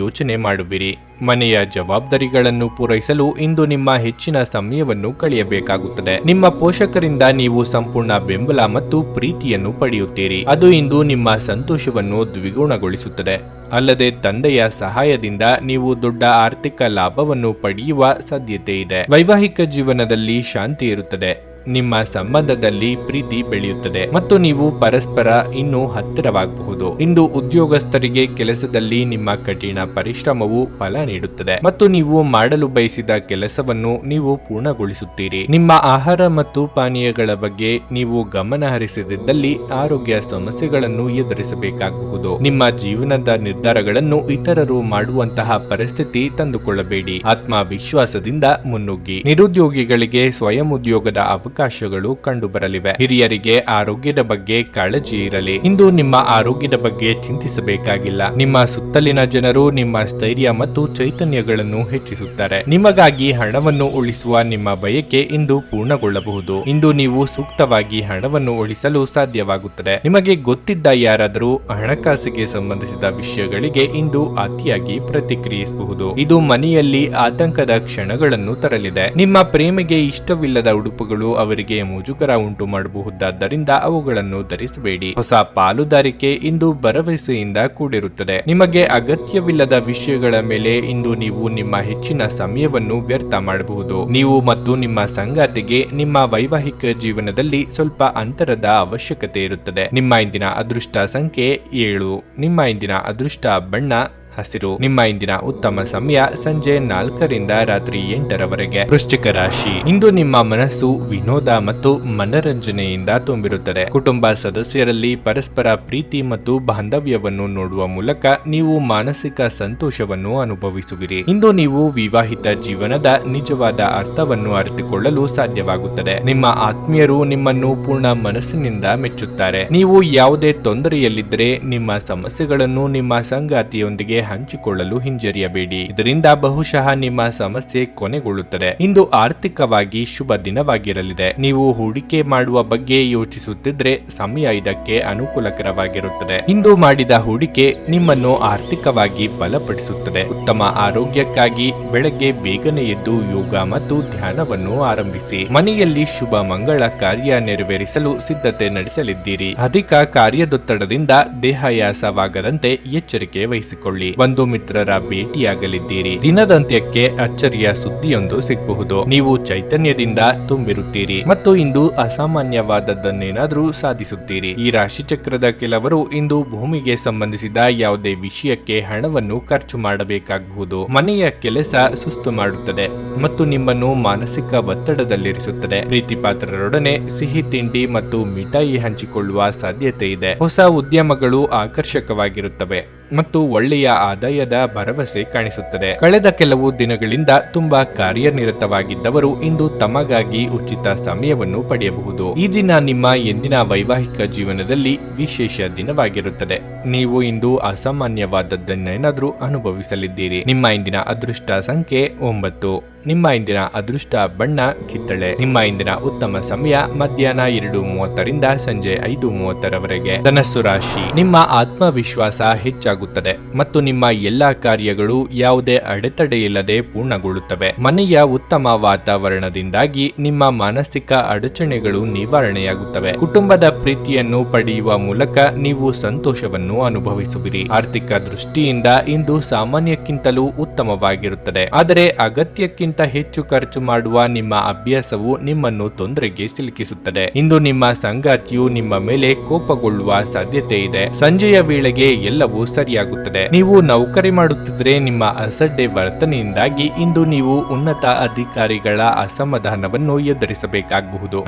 ಯೋಚನೆ ಮಾಡುವಿರಿ. ಮನೆಯ ಜವಾಬ್ದಾರಿಗಳನ್ನು ಪೂರೈಸಲು ಇಂದು ನಿಮ್ಮ ಹೆಚ್ಚಿನ ಸಮಯವನ್ನು ಕಳೆಯಬೇಕಾಗುತ್ತದೆ. ನಿಮ್ಮ ಪೋಷಕರಿಂದ ನೀವು ಸಂಪೂರ್ಣ ಬೆಂಬಲ ಮತ್ತು ಪ್ರೀತಿಯನ್ನು ಪಡೆಯುತ್ತೀರಿ. ಅದು ಇಂದು ನಿಮ್ಮ ಸಂತೋಷವನ್ನು ದ್ವಿಗುಣಗೊಳಿಸುತ್ತದೆ. ಅಲ್ಲದೆ ತಂದೆಯ ಸಹಾಯದಿಂದ ನೀವು ದೊಡ್ಡ ಆರ್ಥಿಕ ಲಾಭವನ್ನು ಪಡೆಯುವ ಸಾಧ್ಯತೆ ಇದೆ. ವೈವಾಹಿಕ ಜೀವನದಲ್ಲಿ ಶಾಂತಿ ಇರುತ್ತದೆ. ನಿಮ್ಮ ಸಂಬಂಧದಲ್ಲಿ ಪ್ರೀತಿ ಬೆಳೆಯುತ್ತದೆ ಮತ್ತು ನೀವು ಪರಸ್ಪರ ಇನ್ನೂ ಹತ್ತಿರವಾಗಬಹುದು. ಇಂದು ಉದ್ಯೋಗಸ್ಥರಿಗೆ ಕೆಲಸದಲ್ಲಿ ನಿಮ್ಮ ಕಠಿಣ ಪರಿಶ್ರಮವು ಫಲ ನೀಡುತ್ತದೆ ಮತ್ತು ನೀವು ಮಾಡಲು ಬಯಸಿದ ಕೆಲಸವನ್ನು ನೀವು ಪೂರ್ಣಗೊಳಿಸುತ್ತೀರಿ. ನಿಮ್ಮ ಆಹಾರ ಮತ್ತು ಪಾನೀಯಗಳ ಬಗ್ಗೆ ನೀವು ಗಮನ ಹರಿಸದಿದ್ದಲ್ಲಿ ಆರೋಗ್ಯ ಸಮಸ್ಯೆಗಳನ್ನು ಎದುರಿಸಬೇಕಾಗಬಹುದು. ನಿಮ್ಮ ಜೀವನದ ನಿರ್ಧಾರಗಳನ್ನು ಇತರರು ಮಾಡುವಂತಹ ಪರಿಸ್ಥಿತಿ ತಂದುಕೊಳ್ಳಬೇಡಿ. ಆತ್ಮವಿಶ್ವಾಸದಿಂದ ಮುನ್ನುಗ್ಗಿ. ನಿರುದ್ಯೋಗಿಗಳಿಗೆ ಸ್ವಯಂ ಉದ್ಯೋಗದ ಅವಕಾಶ ಅವಕಾಶಗಳು ಕಂಡುಬರಲಿವೆ. ಹಿರಿಯರಿಗೆ ಆರೋಗ್ಯದ ಬಗ್ಗೆ ಕಾಳಜಿ ಇರಲಿ. ಇಂದು ನಿಮ್ಮ ಆರೋಗ್ಯದ ಬಗ್ಗೆ ಚಿಂತಿಸಬೇಕಾಗಿಲ್ಲ. ನಿಮ್ಮ ಸುತ್ತಲಿನ ಜನರು ನಿಮ್ಮ ಸ್ಥೈರ್ಯ ಮತ್ತು ಚೈತನ್ಯಗಳನ್ನು ಹೆಚ್ಚಿಸುತ್ತಾರೆ. ನಿಮಗಾಗಿ ಹಣವನ್ನು ಉಳಿಸುವ ನಿಮ್ಮ ಬಯಕೆ ಇಂದು ಪೂರ್ಣಗೊಳ್ಳಬಹುದು. ಇಂದು ನೀವು ಸೂಕ್ತವಾಗಿ ಹಣವನ್ನು ಉಳಿಸಲು ಸಾಧ್ಯವಾಗುತ್ತದೆ. ನಿಮಗೆ ಗೊತ್ತಿದ್ದ ಯಾರಾದರೂ ಹಣಕಾಸಿಗೆ ಸಂಬಂಧಿಸಿದ ವಿಷಯಗಳಿಗೆ ಇಂದು ಅತಿಯಾಗಿ ಪ್ರತಿಕ್ರಿಯಿಸಬಹುದು. ಇದು ಮನೆಯಲ್ಲಿ ಆತಂಕದ ಕ್ಷಣಗಳನ್ನು ತರಲಿದೆ. ನಿಮ್ಮ ಪ್ರೇಮಿಗೆ ಇಷ್ಟವಿಲ್ಲದ ಉಡುಪುಗಳು ಅವರಿಗೆ ಮುಜುಗರ ಉಂಟು ಮಾಡಬಹುದಾದ್ದರಿಂದ ಅವುಗಳನ್ನು ಧರಿಸಬೇಡಿ. ಹೊಸ ಪಾಲುದಾರಿಕೆ ಇಂದು ಭರವಸೆಯಿಂದ ಕೂಡಿರುತ್ತದೆ. ನಿಮಗೆ ಅಗತ್ಯವಿಲ್ಲದ ವಿಷಯಗಳ ಮೇಲೆ ಇಂದು ನೀವು ನಿಮ್ಮ ಹೆಚ್ಚಿನ ಸಮಯವನ್ನು ವ್ಯರ್ಥ ಮಾಡಬಹುದು. ನೀವು ಮತ್ತು ನಿಮ್ಮ ಸಂಗಾತಿಗೆ ನಿಮ್ಮ ವೈವಾಹಿಕ ಜೀವನದಲ್ಲಿ ಸ್ವಲ್ಪ ಅಂತರದ ಅವಶ್ಯಕತೆ ಇರುತ್ತದೆ. ನಿಮ್ಮ ಇಂದಿನ ಅದೃಷ್ಟ ಸಂಖ್ಯೆ 7. ನಿಮ್ಮ ಇಂದಿನ ಅದೃಷ್ಟ ಬಣ್ಣ ಹಸಿರು. ನಿಮ್ಮ ಇಂದಿನ ಉತ್ತಮ ಸಮಯ ಸಂಜೆ 4ರಿಂದ ರಾತ್ರಿ 8ರವರೆಗೆ. ವೃಶ್ಚಿಕ ರಾಶಿ. ಇಂದು ನಿಮ್ಮ ಮನಸ್ಸು ವಿನೋದ ಮತ್ತು ಮನರಂಜನೆಯಿಂದ ತುಂಬಿರುತ್ತದೆ. ಕುಟುಂಬ ಸದಸ್ಯರಲ್ಲಿ ಪರಸ್ಪರ ಪ್ರೀತಿ ಮತ್ತು ಬಾಂಧವ್ಯವನ್ನು ನೋಡುವ ಮೂಲಕ ನೀವು ಮಾನಸಿಕ ಸಂತೋಷವನ್ನು ಅನುಭವಿಸುವಿರಿ. ಇಂದು ನೀವು ವಿವಾಹಿತ ಜೀವನದ ನಿಜವಾದ ಅರ್ಥವನ್ನು ಅರಿತುಕೊಳ್ಳಲು ಸಾಧ್ಯವಾಗುತ್ತದೆ. ನಿಮ್ಮ ಆತ್ಮೀಯರು ನಿಮ್ಮನ್ನು ಪೂರ್ಣ ಮನಸ್ಸಿನಿಂದ ಮೆಚ್ಚುತ್ತಾರೆ. ನೀವು ಯಾವುದೇ ತೊಂದರೆಯಲ್ಲಿದ್ದರೆ ನಿಮ್ಮ ಸಮಸ್ಯೆಗಳನ್ನು ನಿಮ್ಮ ಸಂಗಾತಿಯೊಂದಿಗೆ ಹಂಚಿಕೊಳ್ಳಲು ಹಿಂಜರಿಯಬೇಡಿ. ಇದರಿಂದ ಬಹುಶಃ ನಿಮ್ಮ ಸಮಸ್ಯೆ ಕೊನೆಗೊಳ್ಳುತ್ತದೆ. ಇಂದು ಆರ್ಥಿಕವಾಗಿ ಶುಭ ದಿನವಾಗಿರಲಿದೆ. ನೀವು ಹೂಡಿಕೆ ಮಾಡುವ ಬಗ್ಗೆ ಯೋಚಿಸುತ್ತಿದ್ರೆ ಸಮಯ ಇದಕ್ಕೆ ಅನುಕೂಲಕರವಾಗಿರುತ್ತದೆ. ಇಂದು ಮಾಡಿದ ಹೂಡಿಕೆ ನಿಮ್ಮನ್ನು ಆರ್ಥಿಕವಾಗಿ ಬಲಪಡಿಸುತ್ತದೆ. ಉತ್ತಮ ಆರೋಗ್ಯಕ್ಕಾಗಿ ಬೆಳಗ್ಗೆ ಬೇಗನೆ ಎದ್ದು ಯೋಗ ಮತ್ತು ಧ್ಯಾನವನ್ನು ಆರಂಭಿಸಿ. ಮನೆಯಲ್ಲಿ ಶುಭ ಮಂಗಳ ಕಾರ್ಯ ನೆರವೇರಿಸಲು ಸಿದ್ಧತೆ ನಡೆಸಲಿದ್ದೀರಿ. ಅಧಿಕ ಕಾರ್ಯದೊತ್ತಡದಿಂದ ದೇಹಾಯಾಸವಾಗದಂತೆ ಎಚ್ಚರಿಕೆ ವಹಿಸಿಕೊಳ್ಳಿ. ಬಂಧು ಮಿತ್ರರ ಭೇಟಿಯಾಗಲಿದ್ದೀರಿ. ದಿನದಂತ್ಯಕ್ಕೆ ಅಚ್ಚರಿಯ ಸುದ್ದಿಯೊಂದು ಸಿಗಬಹುದು. ನೀವು ಚೈತನ್ಯದಿಂದ ತುಂಬಿರುತ್ತೀರಿ ಮತ್ತು ಇಂದು ಅಸಾಮಾನ್ಯವಾದದ್ದನ್ನೇನಾದರೂ ಸಾಧಿಸುತ್ತೀರಿ. ಈ ರಾಶಿಚಕ್ರದ ಕೆಲವರು ಇಂದು ಭೂಮಿಗೆ ಸಂಬಂಧಿಸಿದ ಯಾವುದೇ ವಿಷಯಕ್ಕೆ ಹಣವನ್ನು ಖರ್ಚು ಮಾಡಬೇಕಾಗಬಹುದು. ಮನೆಯ ಕೆಲಸ ಸುಸ್ತು ಮಾಡುತ್ತದೆ ಮತ್ತು ನಿಮ್ಮನ್ನು ಮಾನಸಿಕ ಒತ್ತಡದಲ್ಲಿರಿಸುತ್ತದೆ. ಪ್ರೀತಿ ಪಾತ್ರರೊಡನೆ ಸಿಹಿ ತಿಂಡಿ ಮತ್ತು ಮಿಠಾಯಿ ಹಂಚಿಕೊಳ್ಳುವ ಸಾಧ್ಯತೆ ಇದೆ. ಹೊಸ ಉದ್ಯಮಗಳು ಆಕರ್ಷಕವಾಗಿರುತ್ತವೆ ಮತ್ತು ಒಳ್ಳೆಯ ಆದಾಯದ ಭರವಸೆ ಕಾಣಿಸುತ್ತದೆ. ಕಳೆದ ಕೆಲವು ದಿನಗಳಿಂದ ತುಂಬಾ ಕಾರ್ಯನಿರತವಾಗಿದ್ದವರು ಇಂದು ತಮಗಾಗಿ ಉಚಿತ ಸಮಯವನ್ನು ಪಡೆಯಬಹುದು. ಈ ದಿನ ನಿಮ್ಮ ಎಂದಿನ ವೈವಾಹಿಕ ಜೀವನದಲ್ಲಿ ವಿಶೇಷ ದಿನವಾಗಿರುತ್ತದೆ. ನೀವು ಇಂದು ಅಸಾಮಾನ್ಯವಾದದ್ದನ್ನೇನಾದರೂ ಅನುಭವಿಸಲಿದ್ದೀರಿ. ನಿಮ್ಮ ಇಂದಿನ ಅದೃಷ್ಟ ಸಂಖ್ಯೆ 9. ನಿಮ್ಮ ಇಂದಿನ ಅದೃಷ್ಟ ಬಣ್ಣ ಕಿತ್ತಳೆ. ನಿಮ್ಮ ಇಂದಿನ ಉತ್ತಮ ಸಮಯ ಮಧ್ಯಾಹ್ನ 2:30ರಿಂದ ಸಂಜೆ 5:30ರವರೆಗೆ. ಧನಸ್ಸು ರಾಶಿ. ನಿಮ್ಮ ಆತ್ಮವಿಶ್ವಾಸ ಹೆಚ್ಚಾಗುತ್ತದೆ ಮತ್ತು ನಿಮ್ಮ ಎಲ್ಲಾ ಕಾರ್ಯಗಳು ಯಾವುದೇ ಅಡೆತಡೆಯಿಲ್ಲದೆ ಪೂರ್ಣಗೊಳ್ಳುತ್ತವೆ. ಮನೆಯ ಉತ್ತಮ ವಾತಾವರಣದಿಂದಾಗಿ ನಿಮ್ಮ ಮಾನಸಿಕ ಅಡಚಣೆಗಳು ನಿವಾರಣೆಯಾಗುತ್ತವೆ. ಕುಟುಂಬದ ಪ್ರೀತಿಯನ್ನು ಪಡೆಯುವ ಮೂಲಕ ನೀವು ಸಂತೋಷವನ್ನು ಅನುಭವಿಸುವಿರಿ. ಆರ್ಥಿಕ ದೃಷ್ಟಿಯಿಂದ ಇಂದು ಸಾಮಾನ್ಯಕ್ಕಿಂತಲೂ ಉತ್ತಮವಾಗಿರುತ್ತದೆ. ಆದರೆ ಅಗತ್ಯಕ್ಕಿಂತ ಹೆಚ್ಚು ಖರ್ಚು ಮಾಡುವ ನಿಮ್ಮ ಅಭ್ಯಾಸವು ನಿಮ್ಮನ್ನು ತೊಂದರೆಗೆ ಸಿಲುಕಿಸುತ್ತದೆ. ಇಂದು ನಿಮ್ಮ ಸಂಗಾತಿಯು ನಿಮ್ಮ ಮೇಲೆ ಕೋಪಗೊಳ್ಳುವ ಸಾಧ್ಯತೆ ಇದೆ. ಸಂಜೆಯ ವೇಳೆಗೆ ಎಲ್ಲವೂ ಸರಿಯಾಗುತ್ತದೆ. ನೀವು ನೌಕರಿ ಮಾಡುತ್ತಿದ್ದರೆ ನಿಮ್ಮ ಅಸಡ್ಡೆ ವರ್ತನೆಯಿಂದಾಗಿ ಇಂದು ನೀವು ಉನ್ನತ ಅಧಿಕಾರಿಗಳ ಅಸಮಾಧಾನವನ್ನು ಎದುರಿಸಬೇಕಾಗಬಹುದು.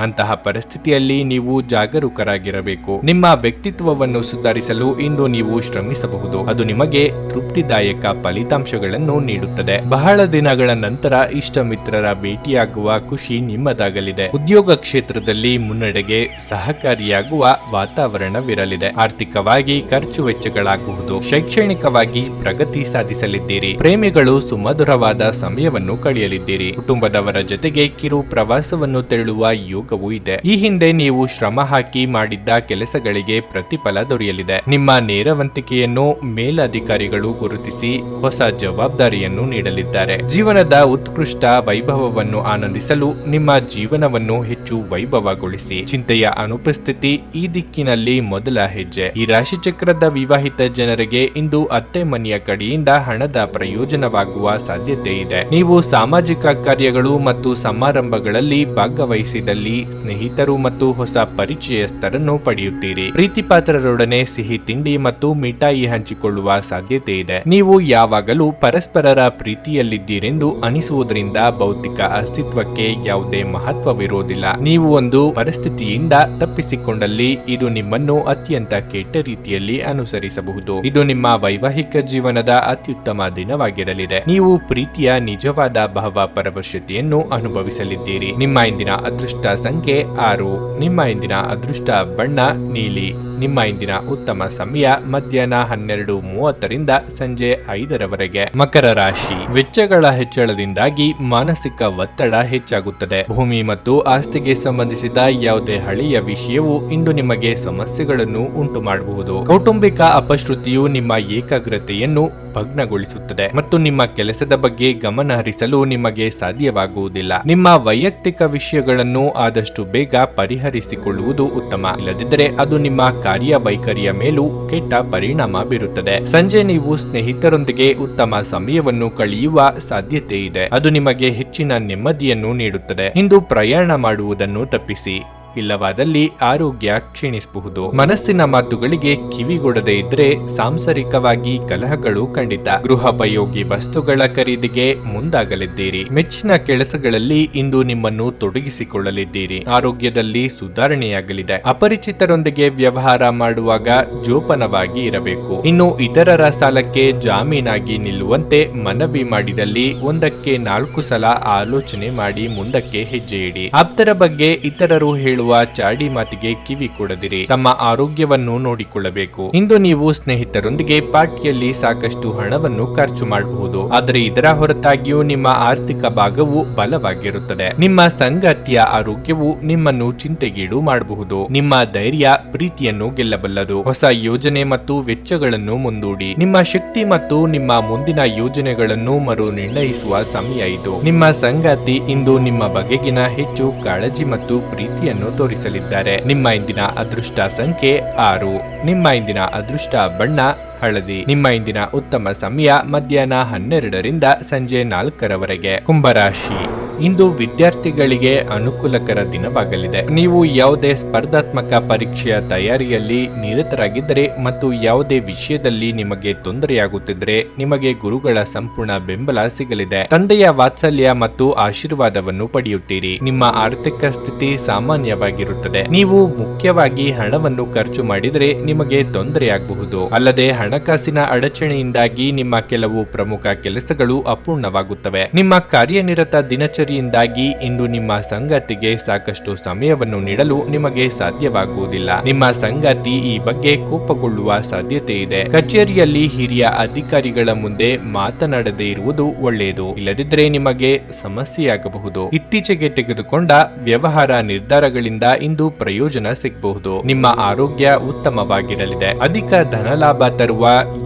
ಅಂತಹ ಪರಿಸ್ಥಿತಿಯಲ್ಲಿ ನೀವು ಜಾಗರೂಕರಾಗಿರಬೇಕು. ನಿಮ್ಮ ವ್ಯಕ್ತಿತ್ವವನ್ನು ಸುಧಾರಿಸಲು ಇಂದು ನೀವು ಶ್ರಮಿಸಬಹುದು. ಅದು ನಿಮಗೆ ತೃಪ್ತಿದಾಯಕ ಫಲಿತಾಂಶಗಳನ್ನು ನೀಡುತ್ತದೆ. ಬಹಳ ದಿನಗಳ ನಂತರ ಇಷ್ಟ ಮಿತ್ರರ ಭೇಟಿಯಾಗುವ ಖುಷಿ ನಿಮ್ಮದಾಗಲಿದೆ. ಉದ್ಯೋಗ ಕ್ಷೇತ್ರದಲ್ಲಿ ಮುನ್ನಡೆಗೆ ಸಹಕಾರಿಯಾಗುವ ವಾತಾವರಣವಿರಲಿದೆ. ಆರ್ಥಿಕವಾಗಿ ಖರ್ಚು ವೆಚ್ಚಗಳಾಗಬಹುದು. ಶೈಕ್ಷಣಿಕವಾಗಿ ಪ್ರಗತಿ ಸಾಧಿಸಲಿದ್ದೀರಿ. ಪ್ರೇಮಿಗಳು ಸುಮಧುರವಾದ ಸಮಯವನ್ನು ಕಳೆಯಲಿದ್ದೀರಿ. ಕುಟುಂಬದವರ ಜೊತೆಗೆ ಕಿರು ಪ್ರವಾಸವನ್ನು ತೆರಳುವ ಯೋಗವೂ ಇದೆ. ಈ ಹಿಂದೆ ನೀವು ಶ್ರಮ ಹಾಕಿ ಮಾಡಿದ್ದ ಕೆಲಸಗಳಿಗೆ ಪ್ರತಿಫಲ ದೊರೆಯಲಿದೆ. ನಿಮ್ಮ ನೇರವಂತಿಕೆಯನ್ನು ಮೇಲಧಿಕಾರಿಗಳು ಗುರುತಿಸಿ ಹೊಸ ಜವಾಬ್ದಾರಿಯನ್ನು ನೀಡಲಿದ್ದಾರೆ. ಜೀವನದ ಉತ್ಕೃಷ್ಟ ವೈಭವವನ್ನು ಆನಂದಿಸಲು ನಿಮ್ಮ ಜೀವನವನ್ನು ಹೆಚ್ಚು ವೈಭವಗೊಳಿಸಿ. ಚಿಂತೆಯ ಅನುಪಸ್ಥಿತಿ ಈ ದಿಕ್ಕಿನಲ್ಲಿ ಮೊದಲ ಹೆಜ್ಜೆ. ಈ ರಾಶಿಚಕ್ರದ ವಿವಾಹಿತ ಜನರಿಗೆ ಇಂದು ಅತ್ತೆ ಮನೆಯ ಕಡೆಯಿಂದ ಹಣದ ಪ್ರಯೋಜನವಾಗುವ ಸಾಧ್ಯತೆ ಇದೆ. ನೀವು ಸಾಮಾಜಿಕ ಕಾರ್ಯಗಳು ಮತ್ತು ಸಮಾರಂಭಗಳಲ್ಲಿ ಭಾಗವಹಿಸಿದಲ್ಲಿ ಸ್ನೇಹಿತರು ಮತ್ತು ಹೊಸ ಪರಿಚಯಸ್ಥರನ್ನು ಪಡೆಯುತ್ತೀರಿ. ಪ್ರೀತಿ ಪಾತ್ರರೊಡನೆ ಸಿಹಿ ತಿಂಡಿ ಮತ್ತು ಮಿಠಾಯಿ ಹಂಚಿಕೊಳ್ಳುವ ಸಾಧ್ಯತೆ ಇದೆ. ನೀವು ಯಾವಾಗಲೂ ಪರಸ್ಪರರ ಪ್ರೀತಿಯಲ್ಲಿದ್ದೀರೆಂದು ಅನಿಸುವುದರಿಂದ ಆದುದರಿಂದ ಭೌತಿಕ ಅಸ್ತಿತ್ವಕ್ಕೆ ಯಾವುದೇ ಮಹತ್ವವಿರುವುದಿಲ್ಲ. ನೀವು ಒಂದು ಪರಿಸ್ಥಿತಿಯಿಂದ ತಪ್ಪಿಸಿಕೊಂಡಲ್ಲಿ ಇದು ನಿಮ್ಮನ್ನು ಅತ್ಯಂತ ಕೆಟ್ಟ ರೀತಿಯಲ್ಲಿ ಅನುಸರಿಸಬಹುದು. ಇದು ನಿಮ್ಮ ವೈವಾಹಿಕ ಜೀವನದ ಅತ್ಯುತ್ತಮ ದಿನವಾಗಿರಲಿದೆ. ನೀವು ಪ್ರೀತಿಯ ನಿಜವಾದ ಭಾವ ಪರವಶತೆಯನ್ನು ಅನುಭವಿಸಲಿದ್ದೀರಿ. ನಿಮ್ಮ ಇಂದಿನ ಅದೃಷ್ಟ ಸಂಖ್ಯೆ 6. ನಿಮ್ಮ ಇಂದಿನ ಅದೃಷ್ಟ ಬಣ್ಣ ನೀಲಿ. ನಿಮ್ಮ ಇಂದಿನ ಉತ್ತಮ ಸಮಯ ಮಧ್ಯಾಹ್ನ 12:30 ಸಂಜೆ 5 ಮಕರ ರಾಶಿ. ವೆಚ್ಚಗಳ ಹೆಚ್ಚಳದಿಂದಾಗಿ ಮಾನಸಿಕ ಒತ್ತಡ ಹೆಚ್ಚಾಗುತ್ತದೆ. ಭೂಮಿ ಮತ್ತು ಆಸ್ತಿಗೆ ಸಂಬಂಧಿಸಿದ ಯಾವುದೇ ಹಳೆಯ ವಿಷಯವು ಇಂದು ನಿಮಗೆ ಸಮಸ್ಯೆಗಳನ್ನು ಉಂಟು ಮಾಡಬಹುದು. ಕೌಟುಂಬಿಕ ಅಪಶ್ರುತಿಯು ನಿಮ್ಮ ಏಕಾಗ್ರತೆಯನ್ನು ಭಗ್ನಗೊಳಿಸುತ್ತದೆ ಮತ್ತು ನಿಮ್ಮ ಕೆಲಸದ ಬಗ್ಗೆ ಗಮನ ಹರಿಸಲು ನಿಮಗೆ ಸಾಧ್ಯವಾಗುವುದಿಲ್ಲ. ನಿಮ್ಮ ವೈಯಕ್ತಿಕ ವಿಷಯಗಳನ್ನು ಆದಷ್ಟು ಬೇಗ ಪರಿಹರಿಸಿಕೊಳ್ಳುವುದು ಉತ್ತಮ. ಇಲ್ಲದಿದ್ದರೆ ಅದು ನಿಮ್ಮ ಕಾರ್ಯವೈಖರಿಯ ಮೇಲೂ ಕೆಟ್ಟ ಪರಿಣಾಮ ಬೀರುತ್ತದೆ. ಸಂಜೆ ನೀವು ಸ್ನೇಹಿತರೊಂದಿಗೆ ಉತ್ತಮ ಸಮಯವನ್ನು ಕಳೆಯುವ ಸಾಧ್ಯತೆ ಇದೆ. ಅದು ನಿಮಗೆ ಹೆಚ್ಚಿನ ನೆಮ್ಮದಿಯನ್ನು ನೀಡುತ್ತದೆ. ಇಂದು ಪ್ರಯಾಣ ಮಾಡುವುದನ್ನು ತಪ್ಪಿಸಿ, ಇಲ್ಲವಾದಲ್ಲಿ ಆರೋಗ್ಯ ಕ್ಷೀಣಿಸಬಹುದು. ಮನಸ್ಸಿನ ಮಾತುಗಳಿಗೆ ಕಿವಿಗೊಡದೇ ಇದ್ರೆ ಸಾಂಸಾರಿಕವಾಗಿ ಕಲಹಗಳು ಖಂಡಿತ. ಗೃಹೋಪಯೋಗಿ ವಸ್ತುಗಳ ಖರೀದಿಗೆ ಮುಂದಾಗಲಿದ್ದೀರಿ. ಮೆಚ್ಚಿನ ಕೆಲಸಗಳಲ್ಲಿ ಇಂದು ನಿಮ್ಮನ್ನು ತೊಡಗಿಸಿಕೊಳ್ಳಲಿದ್ದೀರಿ. ಆರೋಗ್ಯದಲ್ಲಿ ಸುಧಾರಣೆಯಾಗಲಿದೆ. ಅಪರಿಚಿತರೊಂದಿಗೆ ವ್ಯವಹಾರ ಮಾಡುವಾಗ ಜೋಪಾನವಾಗಿ ಇರಬೇಕು. ಇನ್ನು ಇತರರ ಸಾಲಕ್ಕೆ ಜಾಮೀನಾಗಿ ನಿಲ್ಲುವಂತೆ ಮನವಿ ಮಾಡಿದಲ್ಲಿ 1ಕ್ಕೆ 4 ಸಲ ಆಲೋಚನೆ ಮಾಡಿ ಮುಂದಕ್ಕೆ ಹೆಜ್ಜೆ ಇಡಿ. ಆಪ್ತರ ಬಗ್ಗೆ ಇತರರು ಹೇಳುವ ಚಾಡಿ ಮಾತಿಗೆ ಕಿವಿ ಕೊಡದಿರಿ. ತಮ್ಮ ಆರೋಗ್ಯವನ್ನು ನೋಡಿಕೊಳ್ಳಬೇಕು. ಇಂದು ನೀವು ಸ್ನೇಹಿತರೊಂದಿಗೆ ಪಾರ್ಟಿಯಲ್ಲಿ ಸಾಕಷ್ಟು ಹಣವನ್ನು ಖರ್ಚು ಮಾಡಬಹುದು. ಆದರೆ ಇದರ ಹೊರತಾಗಿಯೂ ನಿಮ್ಮ ಆರ್ಥಿಕ ಭಾಗವು ಬಲವಾಗಿರುತ್ತದೆ. ನಿಮ್ಮ ಸಂಗಾತಿಯ ಆರೋಗ್ಯವು ನಿಮ್ಮನ್ನು ಚಿಂತೆಗೀಡು ಮಾಡಬಹುದು. ನಿಮ್ಮ ಧೈರ್ಯ ಪ್ರೀತಿಯನ್ನು ಗೆಲ್ಲಬಲ್ಲದು. ಹೊಸ ಯೋಜನೆ ಮತ್ತು ವೆಚ್ಚಗಳನ್ನು ಮುಂದೂಡಿ. ನಿಮ್ಮ ಶಕ್ತಿ ಮತ್ತು ನಿಮ್ಮ ಮುಂದಿನ ಯೋಜನೆಗಳನ್ನು ಮರು ನಿರ್ಣಯಿಸುವ ಸಮಯ ಇದು. ನಿಮ್ಮ ಸಂಗಾತಿ ಇಂದು ನಿಮ್ಮ ಬಗೆಗಿನ ಹೆಚ್ಚು ಕಾಳಜಿ ಮತ್ತು ಪ್ರೀತಿಯನ್ನು ತೋರಿಸಲಿದ್ದಾರೆ. ನಿಮ್ಮ ಇಂದಿನ ಅದೃಷ್ಟ ಸಂಖ್ಯೆ 6. ನಿಮ್ಮ ಇಂದಿನ ಅದೃಷ್ಟ ಬಣ್ಣ ಹಳದಿ. ನಿಮ್ಮ ಇಂದಿನ ಉತ್ತಮ ಸಮಯ ಮಧ್ಯಾಹ್ನ 12 ಸಂಜೆ 4 ಕುಂಭರಾಶಿ. ಇಂದು ವಿದ್ಯಾರ್ಥಿಗಳಿಗೆ ಅನುಕೂಲಕರ ದಿನವಾಗಲಿದೆ. ನೀವು ಯಾವುದೇ ಸ್ಪರ್ಧಾತ್ಮಕ ಪರೀಕ್ಷೆಯ ತಯಾರಿಯಲ್ಲಿ ನಿರತರಾಗಿದ್ದರೆ ಮತ್ತು ಯಾವುದೇ ವಿಷಯದಲ್ಲಿ ನಿಮಗೆ ತೊಂದರೆಯಾಗುತ್ತಿದ್ದರೆ ನಿಮಗೆ ಗುರುಗಳ ಸಂಪೂರ್ಣ ಬೆಂಬಲ ಸಿಗಲಿದೆ. ತಂದೆಯ ವಾತ್ಸಲ್ಯ ಮತ್ತು ಆಶೀರ್ವಾದವನ್ನು ಪಡೆಯುತ್ತೀರಿ. ನಿಮ್ಮ ಆರ್ಥಿಕ ಸ್ಥಿತಿ ಸಾಮಾನ್ಯವಾಗಿರುತ್ತದೆ. ನೀವು ಮುಖ್ಯವಾಗಿ ಹಣವನ್ನು ಖರ್ಚು ಮಾಡಿದರೆ ನಿಮಗೆ ತೊಂದರೆಯಾಗಬಹುದು. ಅಲ್ಲದೆ ಹಣಕಾಸಿನ ಅಡಚಣೆಯಿಂದಾಗಿ ನಿಮ್ಮ ಕೆಲವು ಪ್ರಮುಖ ಕೆಲಸಗಳು ಅಪೂರ್ಣವಾಗುತ್ತವೆ. ನಿಮ್ಮ ಕಾರ್ಯನಿರತ ದಿನಚರಿಯಿಂದಾಗಿ ಇಂದು ನಿಮ್ಮ ಸಂಗಾತಿಗೆ ಸಾಕಷ್ಟು ಸಮಯವನ್ನು ನೀಡಲು ನಿಮಗೆ ಸಾಧ್ಯವಾಗುವುದಿಲ್ಲ. ನಿಮ್ಮ ಸಂಗಾತಿ ಈ ಬಗ್ಗೆ ಕೋಪಗೊಳ್ಳುವ ಸಾಧ್ಯತೆ ಇದೆ. ಕಚೇರಿಯಲ್ಲಿ ಹಿರಿಯ ಅಧಿಕಾರಿಗಳ ಮುಂದೆ ಮಾತನಾಡದೇ ಇರುವುದು ಒಳ್ಳೆಯದು. ಇಲ್ಲದಿದ್ದರೆ ನಿಮಗೆ ಸಮಸ್ಯೆಯಾಗಬಹುದು. ಇತ್ತೀಚೆಗೆ ತೆಗೆದುಕೊಂಡ ವ್ಯವಹಾರ ನಿರ್ಧಾರಗಳಿಂದ ಇಂದು ಪ್ರಯೋಜನ ಸಿಗಬಹುದು. ನಿಮ್ಮ ಆರೋಗ್ಯ ಉತ್ತಮವಾಗಿರಲಿದೆ. ಅಧಿಕ ಧನಲಾಭ ತರುವ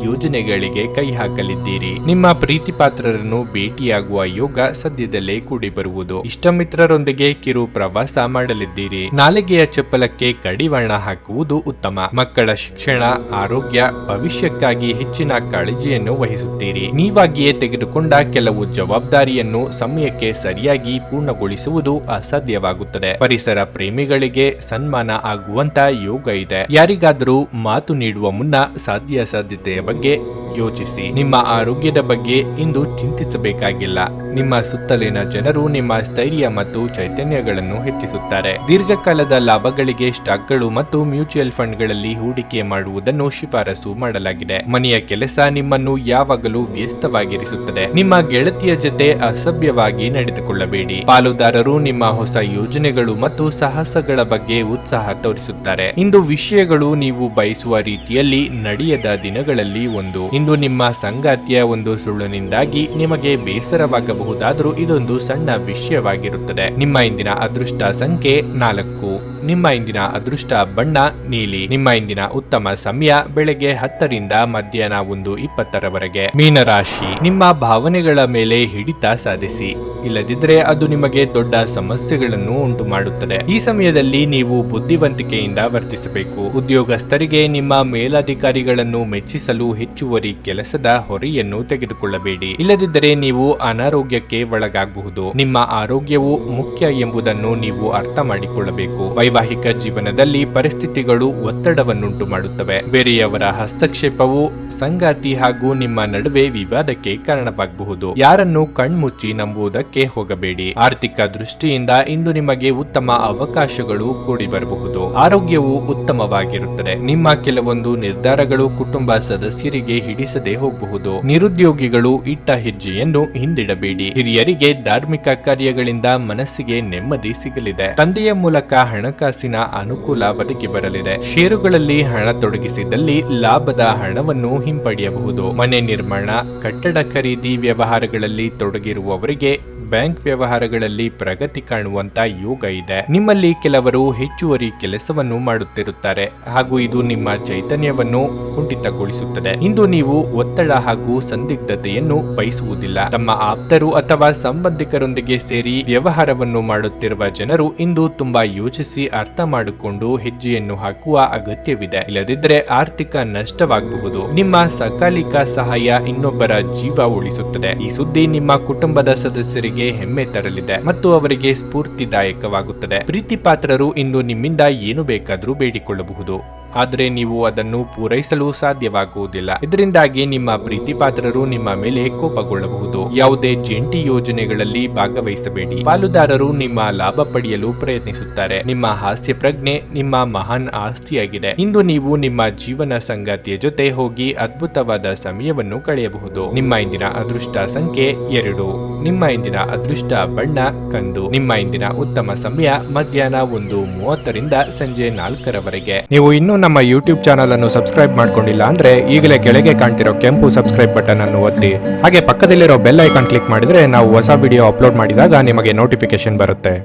ಯೋಜನೆಗಳಿಗೆ ಕೈ ಹಾಕಲಿದ್ದೀರಿ. ನಿಮ್ಮ ಪ್ರೀತಿ ಪಾತ್ರರನ್ನು ಭೇಟಿಯಾಗುವ ಯೋಗ ಸದ್ಯದಲ್ಲೇ ಕೂಡಿ ಬರುವುದು. ಇಷ್ಟಮಿತ್ರರೊಂದಿಗೆ ಕಿರು ಪ್ರವಾಸ ಮಾಡಲಿದ್ದೀರಿ. ನಾಲಿಗೆಯ ಚಪ್ಪಲಕ್ಕೆ ಕಡಿವಾಣ ಹಾಕುವುದು ಉತ್ತಮ. ಮಕ್ಕಳ ಶಿಕ್ಷಣ, ಆರೋಗ್ಯ, ಭವಿಷ್ಯಕ್ಕಾಗಿ ಹೆಚ್ಚಿನ ಕಾಳಜಿಯನ್ನು ವಹಿಸುತ್ತೀರಿ. ನೀವಾಗಿಯೇ ತೆಗೆದುಕೊಂಡ ಕೆಲವು ಜವಾಬ್ದಾರಿಯನ್ನು ಸಮಯಕ್ಕೆ ಸರಿಯಾಗಿ ಪೂರ್ಣಗೊಳಿಸುವುದು ಅಸಾಧ್ಯವಾಗುತ್ತದೆ. ಪರಿಸರ ಪ್ರೇಮಿಗಳಿಗೆ ಸನ್ಮಾನ ಆಗುವಂತ ಯೋಗ ಇದೆ. ಯಾರಿಗಾದರೂ ಮಾತು ನೀಡುವ ಮುನ್ನ ಸಾಧ್ಯತೆಯ ಬಗ್ಗೆ ಯೋಚಿಸಿ. ನಿಮ್ಮ ಆರೋಗ್ಯದ ಬಗ್ಗೆ ಇಂದು ಚಿಂತಿಸಬೇಕಾಗಿಲ್ಲ. ನಿಮ್ಮ ಸುತ್ತಲಿನ ಜನರು ನಿಮ್ಮ ಸ್ಥೈರ್ಯ ಮತ್ತು ಚೈತನ್ಯಗಳನ್ನು ಹೆಚ್ಚಿಸುತ್ತಾರೆ. ದೀರ್ಘಕಾಲದ ಲಾಭಗಳಿಗೆ ಸ್ಟಾಕ್ಗಳು ಮತ್ತು ಮ್ಯೂಚುವಲ್ ಫಂಡ್ಗಳಲ್ಲಿ ಹೂಡಿಕೆ ಮಾಡುವುದನ್ನು ಶಿಫಾರಸು ಮಾಡಲಾಗಿದೆ. ಮನೆಯ ಕೆಲಸ ನಿಮ್ಮನ್ನು ಯಾವಾಗಲೂ ವ್ಯಸ್ತವಾಗಿರಿಸುತ್ತದೆ. ನಿಮ್ಮ ಗೆಳತಿಯ ಜೊತೆ ಅಸಭ್ಯವಾಗಿ ನಡೆದುಕೊಳ್ಳಬೇಡಿ. ಪಾಲುದಾರರು ನಿಮ್ಮ ಹೊಸ ಯೋಜನೆಗಳು ಮತ್ತು ಸಾಹಸಗಳ ಬಗ್ಗೆ ಉತ್ಸಾಹ ತೋರಿಸುತ್ತಾರೆ. ಇಂದು ವಿಷಯಗಳು ನೀವು ಬಯಸುವ ರೀತಿಯಲ್ಲಿ ನಡೆಯದ ದಿನಗಳಲ್ಲಿ ಒಂದು. ಇಂದು ನಿಮ್ಮ ಸಂಗಾತಿಯ ಒಂದು ಸುಳ್ಳಿನಿಂದಾಗಿ ನಿಮಗೆ ಬೇಸರವಾಗಬಹುದಾದರೂ ಇದೊಂದು ಸಣ್ಣ ವಿಷಯವಾಗಿರುತ್ತದೆ. ನಿಮ್ಮ ಇಂದಿನ ಅದೃಷ್ಟ ಸಂಖ್ಯೆ 4. ನಿಮ್ಮ ಇಂದಿನ ಅದೃಷ್ಟ ಬಣ್ಣ ನೀಲಿ. ನಿಮ್ಮ ಇಂದಿನ ಉತ್ತಮ ಸಮಯ ಬೆಳಗ್ಗೆ 10 ಮಧ್ಯಾಹ್ನ 1:20 ಮೀನರಾಶಿ. ನಿಮ್ಮ ಭಾವನೆಗಳ ಮೇಲೆ ಹಿಡಿತ ಸಾಧಿಸಿ, ಇಲ್ಲದಿದ್ದರೆ ಅದು ನಿಮಗೆ ದೊಡ್ಡ ಸಮಸ್ಯೆಗಳನ್ನು ಉಂಟು ಮಾಡುತ್ತದೆ. ಈ ಸಮಯದಲ್ಲಿ ನೀವು ಬುದ್ಧಿವಂತಿಕೆಯಿಂದ ವರ್ತಿಸಬೇಕು. ಉದ್ಯೋಗಸ್ಥರಿಗೆ ನಿಮ್ಮ ಮೇಲಧಿಕಾರಿಗಳನ್ನು ಮೆಚ್ಚಿಸಲು ಹೆಚ್ಚುವರಿ ಹೆಚ್ಚುವರಿ ಕೆಲಸದ ಹೊರೆಯನ್ನು ತೆಗೆದುಕೊಳ್ಳಬೇಡಿ. ಇಲ್ಲದಿದ್ದರೆ ನೀವು ಅನಾರೋಗ್ಯಕ್ಕೆ ಒಳಗಾಗಬಹುದು. ನಿಮ್ಮ ಆರೋಗ್ಯವು ಮುಖ್ಯ ಎಂಬುದನ್ನು ನೀವು ಅರ್ಥ ಮಾಡಿಕೊಳ್ಳಬೇಕು. ವೈವಾಹಿಕ ಜೀವನದಲ್ಲಿ ಪರಿಸ್ಥಿತಿಗಳು ಒತ್ತಡವನ್ನುಂಟು ಮಾಡುತ್ತವೆ. ಬೇರೆಯವರ ಹಸ್ತಕ್ಷೇಪವು ಸಂಗಾತಿ ಹಾಗೂ ನಿಮ್ಮ ನಡುವೆ ವಿವಾದಕ್ಕೆ ಕಾರಣವಾಗಬಹುದು. ಯಾರನ್ನು ಕಣ್ಮುಚ್ಚಿ ನಂಬುವುದಕ್ಕೆ ಹೋಗಬೇಡಿ. ಆರ್ಥಿಕ ದೃಷ್ಟಿಯಿಂದ ಇಂದು ನಿಮಗೆ ಉತ್ತಮ ಅವಕಾಶಗಳು ಕೂಡಿ ಬರಬಹುದು. ಆರೋಗ್ಯವು ಉತ್ತಮವಾಗಿರುತ್ತದೆ. ನಿಮ್ಮ ಕೆಲವೊಂದು ನಿರ್ಧಾರಗಳು ಕುಟುಂಬ ಸದಸ್ಯರಿಗೆ ಹಿಡಿಸದೆ ಹೋಗಬಹುದು. ನಿರುದ್ಯೋಗಿಗಳು ಇಟ್ಟ ಹೆಜ್ಜೆಯನ್ನು ಹಿಂದಿಡಬೇಡಿ. ಹಿರಿಯರಿಗೆ ಧಾರ್ಮಿಕ ಕಾರ್ಯಗಳಿಂದ ಮನಸ್ಸಿಗೆ ನೆಮ್ಮದಿ ಸಿಗಲಿದೆ. ತಂದೆಯ ಮೂಲಕ ಹಣಕಾಸಿನ ಅನುಕೂಲ ಒದಗಿ ಬರಲಿದೆ. ಷೇರುಗಳಲ್ಲಿ ಹಣ ತೊಡಗಿಸಿದಲ್ಲಿ ಲಾಭದ ಹಣವನ್ನು ಹಿಂಪಡೆಯಬಹುದು. ಮನೆ ನಿರ್ಮಾಣ, ಕಟ್ಟಡ ಖರೀದಿ ವ್ಯವಹಾರಗಳಲ್ಲಿ ತೊಡಗಿರುವವರಿಗೆ ಬ್ಯಾಂಕ್ ವ್ಯವಹಾರಗಳಲ್ಲಿ ಪ್ರಗತಿ ಕಾಣುವಂತ ಯೋಗ ಇದೆ. ನಿಮ್ಮಲ್ಲಿ ಕೆಲವರು ಹೆಚ್ಚುವರಿ ಕೆಲಸವನ್ನು ಮಾಡುತ್ತಿರುತ್ತಾರೆ ಹಾಗೂ ಇದು ನಿಮ್ಮ ಚೈತನ್ಯವನ್ನು ಕುಂಠಿತಗೊಳಿಸುತ್ತದೆ. ಇಂದು ನೀವು ಒತ್ತಡ ಹಾಗೂ ಸಂದಿಗ್ಧತೆಯನ್ನು ಬಯಸುವುದಿಲ್ಲ. ತಮ್ಮ ಆಪ್ತರು ಅಥವಾ ಸಂಬಂಧಿಕರೊಂದಿಗೆ ಸೇರಿ ವ್ಯವಹಾರವನ್ನು ಮಾಡುತ್ತಿರುವ ಜನರು ಇಂದು ತುಂಬಾ ಯೋಚಿಸಿ ಅರ್ಥ ಮಾಡಿಕೊಂಡು ಹೆಜ್ಜೆಯನ್ನು ಹಾಕುವ ಅಗತ್ಯವಿದೆ. ಇಲ್ಲದಿದ್ದರೆ ಆರ್ಥಿಕ ನಷ್ಟವಾಗಬಹುದು. ನಿಮ್ಮ ಸಕಾಲಿಕ ಸಹಾಯ ಇನ್ನೊಬ್ಬರ ಜೀವ ಉಳಿಸುತ್ತದೆ. ಈ ಸುದ್ದಿ ನಿಮ್ಮ ಕುಟುಂಬದ ಸದಸ್ಯರಿಗೆ ಹೆಮ್ಮೆ ತರಲಿದೆ ಮತ್ತು ಅವರಿಗೆ ಸ್ಫೂರ್ತಿದಾಯಕವಾಗುತ್ತದೆ. ಪ್ರೀತಿ ಪಾತ್ರರು ಇಂದು ನಿಮ್ಮಿಂದ ಏನು ಬೇಕಾದರೂ ಬೇಡಿಕೊಳ್ಳಬಹುದು, ಆದರೆ ನೀವು ಅದನ್ನು ಪೂರೈಸಲು ಸಾಧ್ಯವಾಗುವುದಿಲ್ಲ. ಇದರಿಂದಾಗಿ ನಿಮ್ಮ ಪ್ರೀತಿ ಪಾತ್ರರು ನಿಮ್ಮ ಮೇಲೆ ಕೋಪಗೊಳ್ಳಬಹುದು. ಯಾವುದೇ ಜಂಟಿ ಯೋಜನೆಗಳಲ್ಲಿ ಭಾಗವಹಿಸಬೇಡಿ. ಪಾಲುದಾರರು ನಿಮ್ಮ ಲಾಭ ಪಡೆಯಲು ಪ್ರಯತ್ನಿಸುತ್ತಾರೆ. ನಿಮ್ಮ ಹಾಸ್ಯ ಪ್ರಜ್ಞೆ ನಿಮ್ಮ ಮಹಾನ್ ಆಸ್ತಿಯಾಗಿದೆ. ಇಂದು ನೀವು ನಿಮ್ಮ ಜೀವನ ಸಂಗಾತಿಯ ಜೊತೆ ಹೋಗಿ ಅದ್ಭುತವಾದ ಸಮಯವನ್ನು ಕಳೆಯಬಹುದು. ನಿಮ್ಮ ಇಂದಿನ ಅದೃಷ್ಟ ಸಂಖ್ಯೆ 2. ನಿಮ್ಮ ಇಂದಿನ ಅದೃಷ್ಟ ಬಣ್ಣ ಕಂದು. ನಿಮ್ಮ ಇಂದಿನ ಉತ್ತಮ ಸಮಯ ಮಧ್ಯಾಹ್ನ 1:30ರಿಂದ ಸಂಜೆ 4ರವರೆಗೆ. ನೀವು ಇನ್ನೂ ನಮ್ಮ ಯೂಟ್ಯೂಬ್ ಚಾನಲ್ ಅನ್ನು ಸಬ್ಸ್ಕ್ರೈಬ್ ಮಾಡ್ಕೊಂಡಿಲ್ಲ ಅಂದ್ರೆ ಈಗಲೇ ಕೆಳಗೆ ಕಾಣ್ತಿರೋ ಕೆಂಪು ಸಬ್ಸ್ಕ್ರೈಬ್ ಬಟನ್ ಅನ್ನು ಒತ್ತಿ. ಹಾಗೆ ಪಕ್ಕದಲ್ಲಿರೋ ಬೆಲ್ ಐಕಾನ್ ಕ್ಲಿಕ್ ಮಾಡಿದ್ರೆ ನಾವು ಹೊಸ ವಿಡಿಯೋ ಅಪ್ಲೋಡ್ ಮಾಡಿದಾಗ ನಿಮಗೆ ನೋಟಿಫಿಕೇಶನ್ ಬರುತ್ತೆ.